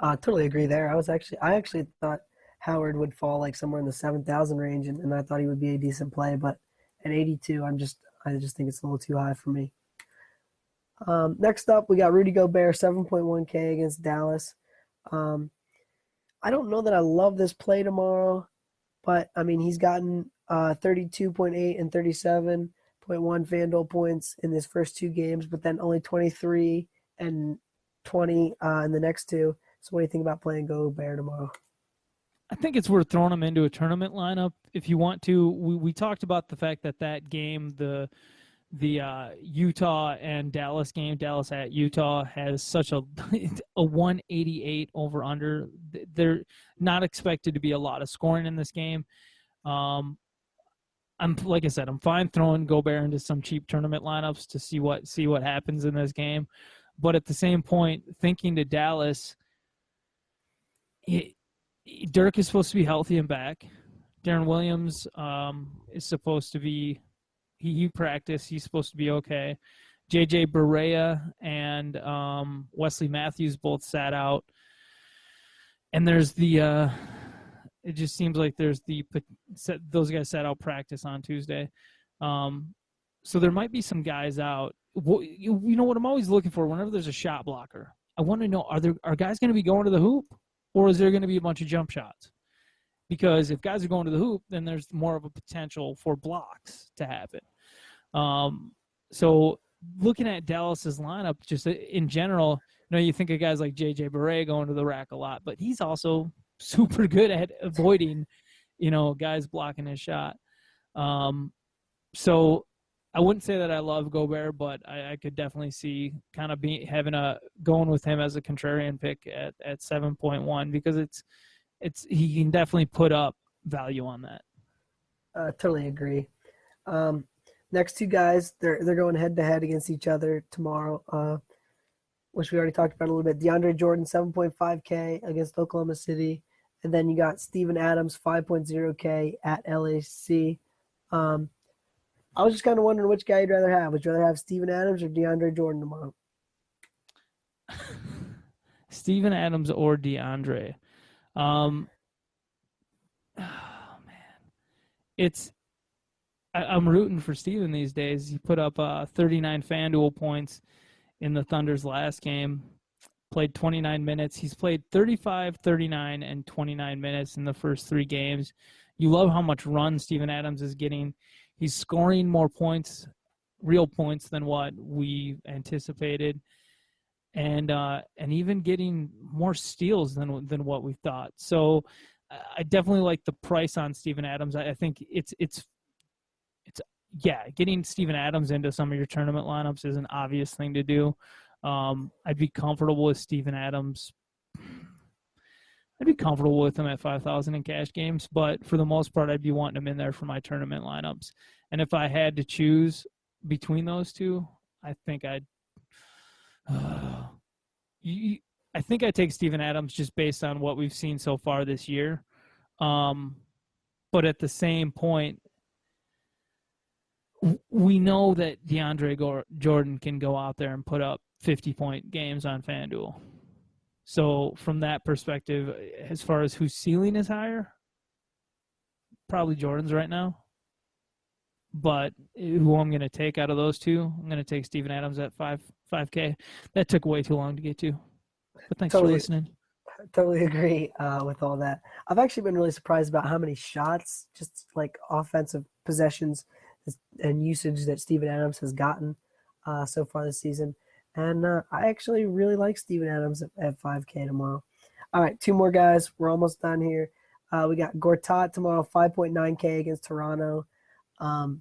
Speaker 4: Totally agree there. I actually thought Howard would fall like somewhere in the 7,000 range, and I thought he would be a decent play, but at 82, I just think it's a little too high for me. Next up, we got Rudy Gobert, 7.1K against Dallas. I don't know that I love this play tomorrow, but, I mean, he's gotten 32.8 and 37.1 FanDuel points in his first 2 games, but then only 23 and 20 in the next 2. So what do you think about playing Gobert tomorrow?
Speaker 3: I think it's worth throwing him into a tournament lineup if you want to. We talked about the fact that game, the Utah and Dallas game, Dallas at Utah, has such a 188 over under. They're not expected to be a lot of scoring in this game. I'm like I said, I'm fine throwing Gobert into some cheap tournament lineups to see what happens in this game. But at the same point, thinking to Dallas, Dirk is supposed to be healthy and back. Darren Williams is supposed to be he practiced. He's supposed to be okay. J.J. Barea and Wesley Matthews both sat out. And there's it just seems like there's those guys sat out practice on Tuesday. So there might be some guys out. You know what I'm always looking for whenever there's a shot blocker? I want to know, are guys going to be going to the hoop? Or is there going to be a bunch of jump shots? Because if guys are going to the hoop, then there's more of a potential for blocks to happen. So looking at Dallas's lineup, just in general, you think of guys like J.J. Barea going to the rack a lot, but he's also super good at avoiding, guys blocking his shot. So I wouldn't say that I love Gobert, but I could definitely see kind of going with him as a contrarian pick at 7.1 because he can definitely put up value on that.
Speaker 4: Totally agree. Next 2 guys, they're going head to head against each other tomorrow, which we already talked about a little bit. DeAndre Jordan, 7.5K against Oklahoma City, and then you got Steven Adams, 5.0K at LAC. I was just kind of wondering which guy you'd rather have. Would you rather have Steven Adams or DeAndre Jordan tomorrow?
Speaker 3: Steven Adams or DeAndre. Oh, man. I'm rooting for Steven these days. He put up 39 FanDuel points in the Thunder's last game. played 29 minutes. He's played 35, 39, and 29 minutes in the first 3 games. You love how much run Steven Adams is getting. He's scoring more points, real points, than what we anticipated, and even getting more steals than what we thought. So I definitely like the price on Steven Adams. I think it's getting Steven Adams into some of your tournament lineups is an obvious thing to do. I'd be comfortable with Steven Adams. I'd be comfortable with him at 5,000 in cash games, but for the most part, I'd be wanting him in there for my tournament lineups. And if I had to choose between those two, I think I'd take Steven Adams just based on what we've seen so far this year. But at the same point, we know that DeAndre Jordan can go out there and put up 50-point games on FanDuel. So from that perspective, as far as whose ceiling is higher, probably Jordan's right now. But who I'm going to take out of those two, I'm going to take Steven Adams at 5K. That took way too long to get to. But thanks for listening.
Speaker 4: Totally agree with all that. I've actually been really surprised about how many shots, just like offensive possessions and usage that Steven Adams has gotten so far this season. And I actually really like Steven Adams at 5K tomorrow. All right, 2 more guys. We're almost done here. We got Gortat tomorrow, 5.9K against Toronto. The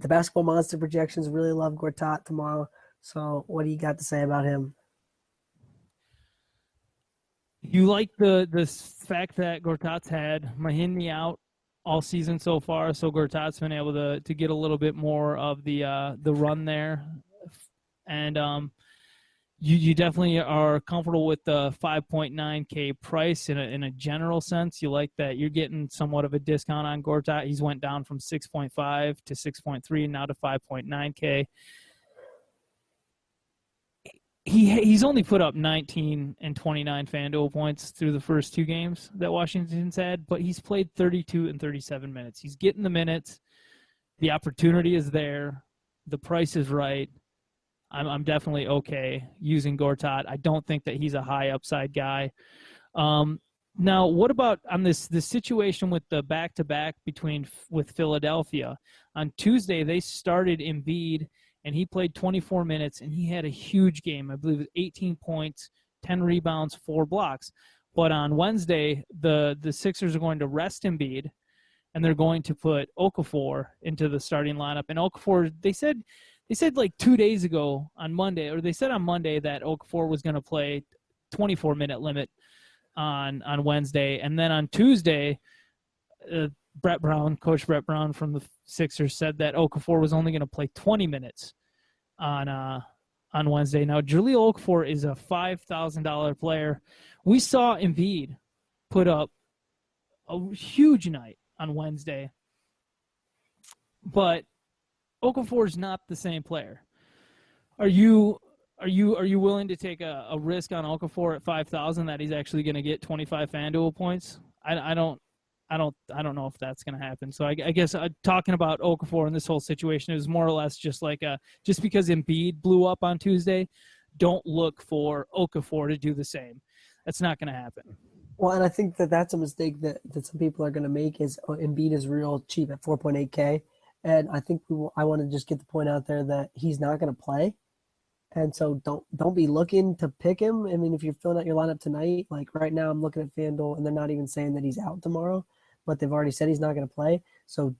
Speaker 4: Basketball Monster projections really love Gortat tomorrow. So what do you got to say about him?
Speaker 3: You like the fact that Gortat's had Mahinmi out all season so far, so Gortat's been able to get a little bit more of the run there. And you definitely are comfortable with the 5.9K price in a general sense. You like that you're getting somewhat of a discount on Gortat. He's went down from 6.5 to 6.3 now to 5.9K. He's only put up 19 and 29 FanDuel points through the first 2 games that Washington's had, but he's played 32 and 37 minutes. He's getting the minutes. The opportunity is there. The price is right. I'm definitely okay using Gortat. I don't think that he's a high upside guy. Now, what about on this situation with the back-to-back with Philadelphia? On Tuesday, they started Embiid, and he played 24 minutes, and he had a huge game. I believe it was 18 points, 10 rebounds, 4 blocks. But on Wednesday, the Sixers are going to rest Embiid, and they're going to put Okafor into the starting lineup. And Okafor, they said like 2 days ago on Monday, or they said on Monday that Okafor was going to play 24-minute limit on Wednesday. And then on Tuesday, Coach Brett Brown from the Sixers said that Okafor was only going to play 20 minutes on Wednesday. Now, Jahlil Okafor is a $5,000 player. We saw Embiid put up a huge night on Wednesday, but Okafor is not the same player. Are you willing to take a risk on Okafor at 5,000 that he's actually going to get 25 FanDuel points? I don't know if that's going to happen. So I guess talking about Okafor in this whole situation is more or less just like just because Embiid blew up on Tuesday, don't look for Okafor to do the same. That's not going to happen.
Speaker 4: Well, and I think that's a mistake that some people are going to make is Embiid is real cheap at 4.8K. And I think I want to just get the point out there that he's not going to play. And so don't be looking to pick him. I mean, if you're filling out your lineup tonight, like right now I'm looking at FanDuel and they're not even saying that he's out tomorrow, but they've already said he's not going to play. So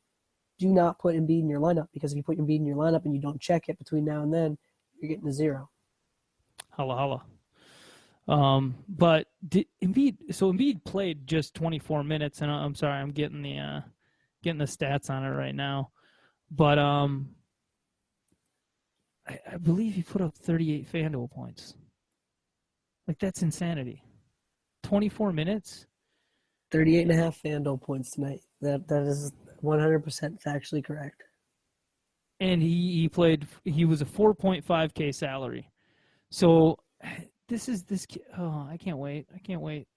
Speaker 4: do not put Embiid in your lineup, because if you put Embiid in your lineup and you don't check it between now and then, you're getting a 0.
Speaker 3: Holla. But Embiid played just 24 minutes, and I'm sorry, I'm getting the stats on it right now. But I believe he put up 38 FanDuel points. Like, that's insanity. 24 minutes?
Speaker 4: 38.5 FanDuel points tonight. That is 100% factually correct.
Speaker 3: And he was a 4.5K salary. So I can't wait. I can't wait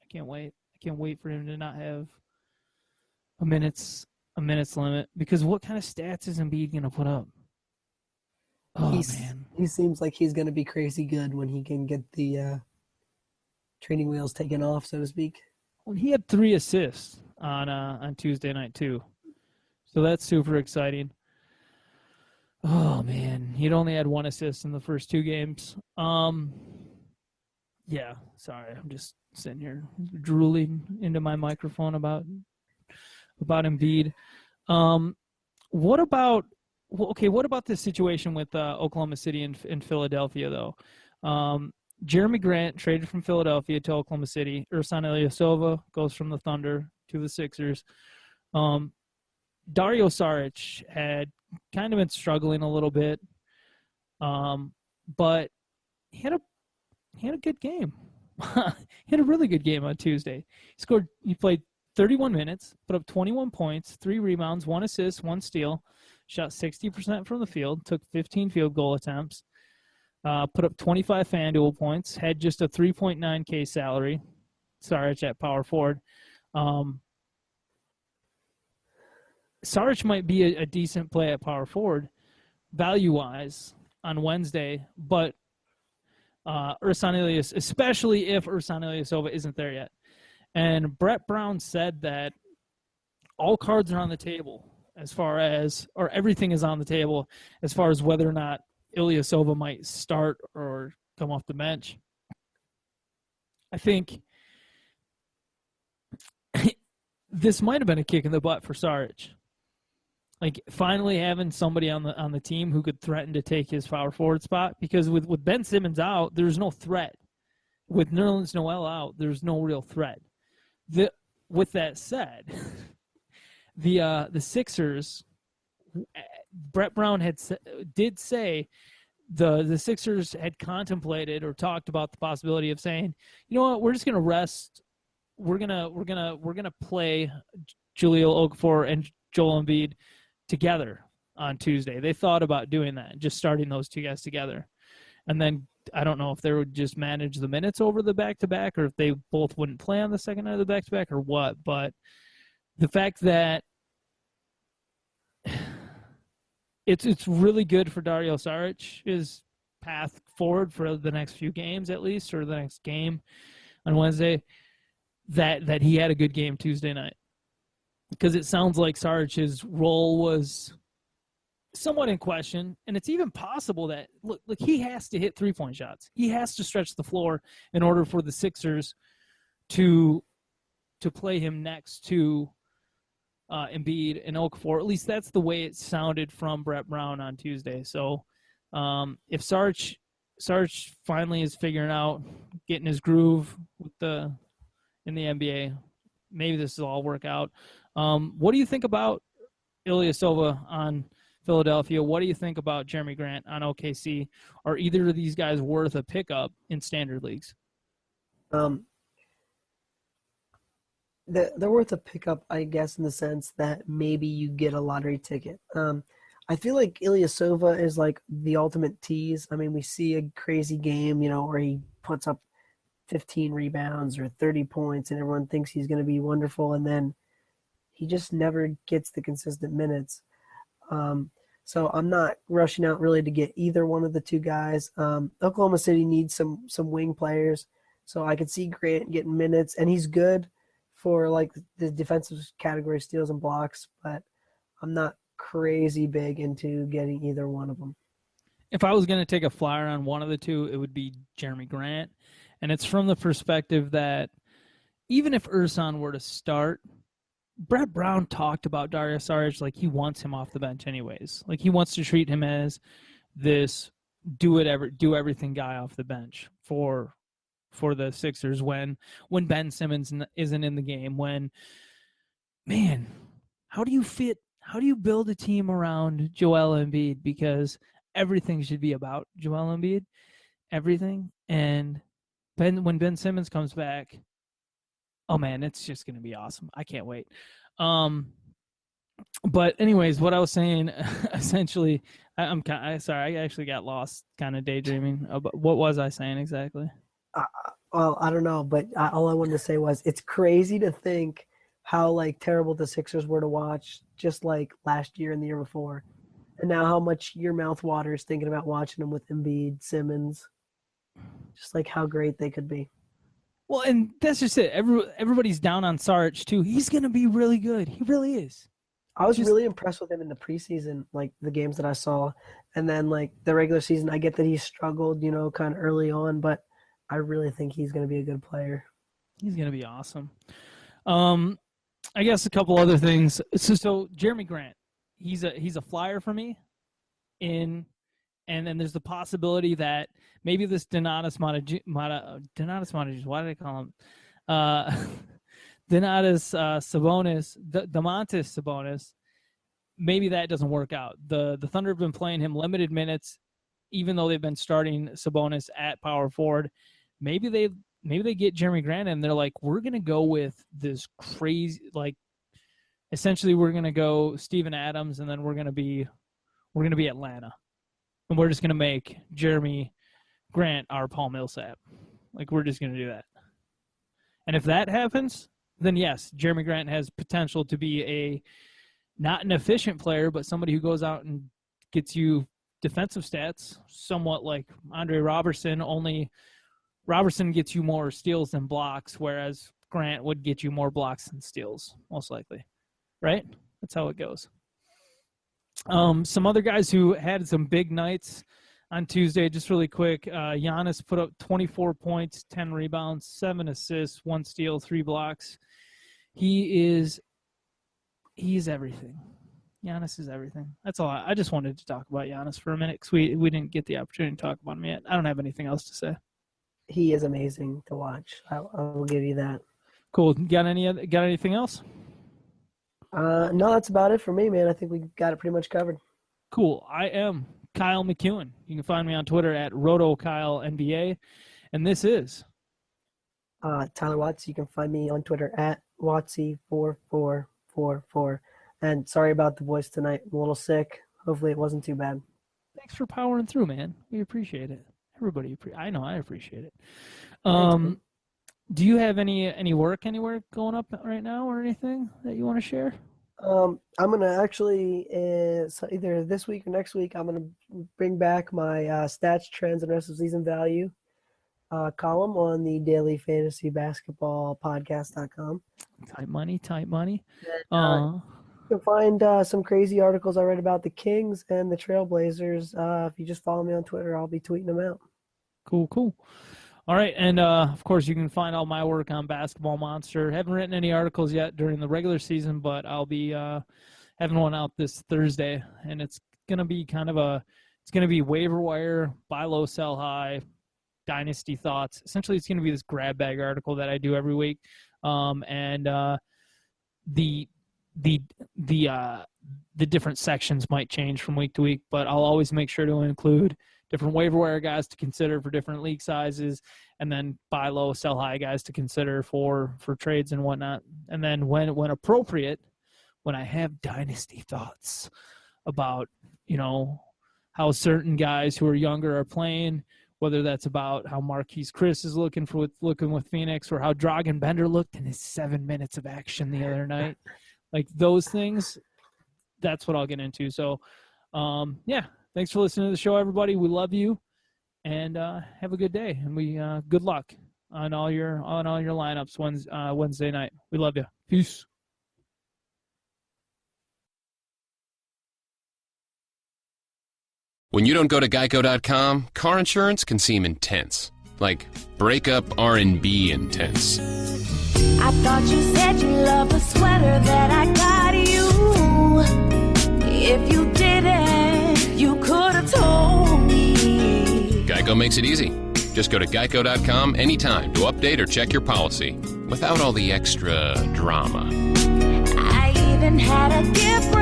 Speaker 3: for him to not have a minutes limit, because what kind of stats is Embiid going to put up? Oh, man.
Speaker 4: He seems like he's going to be crazy good when he can get the training wheels taken off, so to speak.
Speaker 3: Well, he had 3 assists on Tuesday night too, so that's super exciting. Oh man, he'd only had 1 assist in the first 2 games. Yeah, sorry, I'm just sitting here drooling into my microphone about Embiid. What about this situation with Oklahoma City and Philadelphia though? Jeremy Grant traded from Philadelphia to Oklahoma City. Ersan Ilyasova goes from the Thunder to the Sixers. Dario Saric had kind of been struggling a little bit, but he had a good game. He had a really good game on Tuesday. He played 31 minutes, put up 21 points, 3 rebounds, 1 assist, 1 steal, shot 60% from the field, took 15 field goal attempts, put up 25 FanDuel points, had just a 3.9K salary. Saric at power forward. Saric might be a decent play at power forward, value-wise, on Wednesday, but especially if Ersan Ilyasova isn't there yet. And Brett Brown said that all cards are on the table or everything is on the table as far as whether or not Ilyasova might start or come off the bench. I think this might have been a kick in the butt for Saric. Like finally having somebody on the team who could threaten to take his power forward spot, because with Ben Simmons out, there's no threat. With Nerlens Noel out, there's no real threat. With that said, the Sixers, Brett Brown did say the Sixers had contemplated or talked about the possibility of saying, you know what, we're just gonna rest. We're gonna play Jahlil Okafor and Joel Embiid together on Tuesday. They thought about doing that, just starting those 2 guys together. And then I don't know if they would just manage the minutes over the back-to-back or if they both wouldn't play on the second night of the back-to-back or what. But the fact that it's really good for Dario Saric's path forward for the next few games at least, or the next game on Wednesday, that he had a good game Tuesday night. Because it sounds like Saric's role was somewhat in question, and it's even possible that look he has to hit 3-point shots. He has to stretch the floor in order for the Sixers to play him next to Embiid and Okafor. At least that's the way it sounded from Brett Brown on Tuesday. So if Saric finally is figuring out getting his groove in the NBA, maybe this will all work out. What do you think about Ilyasova on Philadelphia? What do you think about Jeremy Grant on OKC? Are either of these guys worth a pickup in standard leagues?
Speaker 4: They're worth a pickup, I guess, in the sense that maybe you get a lottery ticket. I feel like Ilyasova is like the ultimate tease. I mean, we see a crazy game, where he puts up 15 rebounds or 30 points and everyone thinks he's going to be wonderful, and then he just never gets the consistent minutes. So I'm not rushing out really to get either one of the 2 guys. Oklahoma City needs some wing players, so I could see Grant getting minutes, and he's good for like the defensive category, steals and blocks, but I'm not crazy big into getting either one of them.
Speaker 3: If I was going to take a flyer on one of the 2, it would be Jeremy Grant, and it's from the perspective that even if Ersan were to start, Brett Brown talked about Dario Saric like he wants him off the bench anyways. Like he wants to treat him as this do everything guy off the bench for the Sixers when Ben Simmons isn't in the game. How do you build a team around Joel Embiid? Because everything should be about Joel Embiid, everything. And when Ben Simmons comes back, oh man, it's just going to be awesome. I can't wait. But anyways, what I was saying, essentially, I'm sorry, I actually got lost kind of daydreaming. What was I saying exactly?
Speaker 4: Well, I don't know, but all I wanted to say was it's crazy to think how like terrible the Sixers were to watch just like last year and the year before. And now how much your mouth waters thinking about watching them with Embiid, Simmons, just like how great they could be.
Speaker 3: Well, and that's just it. Everybody's down on Sarge too. He's gonna be really good. He really is.
Speaker 4: I was really impressed with him in the preseason, like the games that I saw, and then like the regular season. I get that he struggled, kind of early on, but I really think he's going to be a good player.
Speaker 3: He's gonna be awesome. I guess a couple other things. So Jeremy Grant, he's a flyer for me. And then there's the possibility that maybe this Donatas Montague, why did I call him? Donatas Domantas Sabonis, maybe that doesn't work out. The Thunder have been playing him limited minutes, even though they've been starting Sabonis at power forward. Maybe they get Jeremy Grant and they're like, we're gonna go with this crazy, like, essentially we're gonna go Steven Adams, and then we're gonna be Atlanta. And we're just going to make Jeremy Grant our Paul Millsap. Like, we're just going to do that. And if that happens, then yes, Jeremy Grant has potential to be not an efficient player, but somebody who goes out and gets you defensive stats, somewhat like Andre Robertson, only Robertson gets you more steals than blocks, whereas Grant would get you more blocks than steals, most likely. Right? That's how it goes. Some other guys who had some big nights on Tuesday, just really quick. Giannis put up 24 points, 10 rebounds, 7 assists, 1 steal, 3 blocks. He's everything. Giannis is everything. That's all. I just wanted to talk about Giannis for a minute because we didn't get the opportunity to talk about him yet. I don't have anything else to say.
Speaker 4: He is amazing to watch. I will give you that.
Speaker 3: Cool. Got anything else?
Speaker 4: No, that's about it for me, man. I think we got it pretty much covered.
Speaker 3: Cool. I am Kyle McKeown. You can find me on Twitter at RotoKyleNBA. And this is
Speaker 4: Tyler Watts. You can find me on Twitter at Watsy4444. And sorry about the voice tonight. I'm a little sick. Hopefully it wasn't too bad.
Speaker 3: Thanks for powering through, man. We appreciate it. Everybody, I know I appreciate it. Do you have any work anywhere going up right now or anything that you want to share?
Speaker 4: I'm going to actually, so either this week or next week, I'm going to bring back my stats, trends, and rest of season value column on the Daily Fantasy Basketball Podcast.com.
Speaker 3: Tight money.
Speaker 4: And, you can find some crazy articles I read about the Kings and the Trailblazers. If you just follow me on Twitter, I'll be tweeting them out.
Speaker 3: Cool. All right, and of course you can find all my work on Basketball Monster. Haven't written any articles yet during the regular season, but I'll be having one out this Thursday, and it's gonna be waiver wire, buy low, sell high, dynasty thoughts. Essentially, it's gonna be this grab bag article that I do every week, and the different sections might change from week to week, but I'll always make sure to include different waiver wire guys to consider for different league sizes, and then buy low, sell high guys to consider for trades and whatnot. And then when appropriate, when I have dynasty thoughts about, how certain guys who are younger are playing, whether that's about how Marquise Chris is looking with Phoenix, or how Dragan Bender looked in his 7 minutes of action the other night, like those things, that's what I'll get into. So, yeah. Thanks for listening to the show, everybody. We love you, and have a good day. And we good luck on all your lineups Wednesday night. We love you. Peace.
Speaker 1: When you don't go to Geico.com, car insurance can seem intense, like breakup R&B intense.
Speaker 5: I thought you said you loved the sweater that I got you. If you didn't, you could have told me.
Speaker 1: Geico makes it easy. Just go to Geico.com anytime to update or check your policy without all the extra drama.
Speaker 5: I even had a gift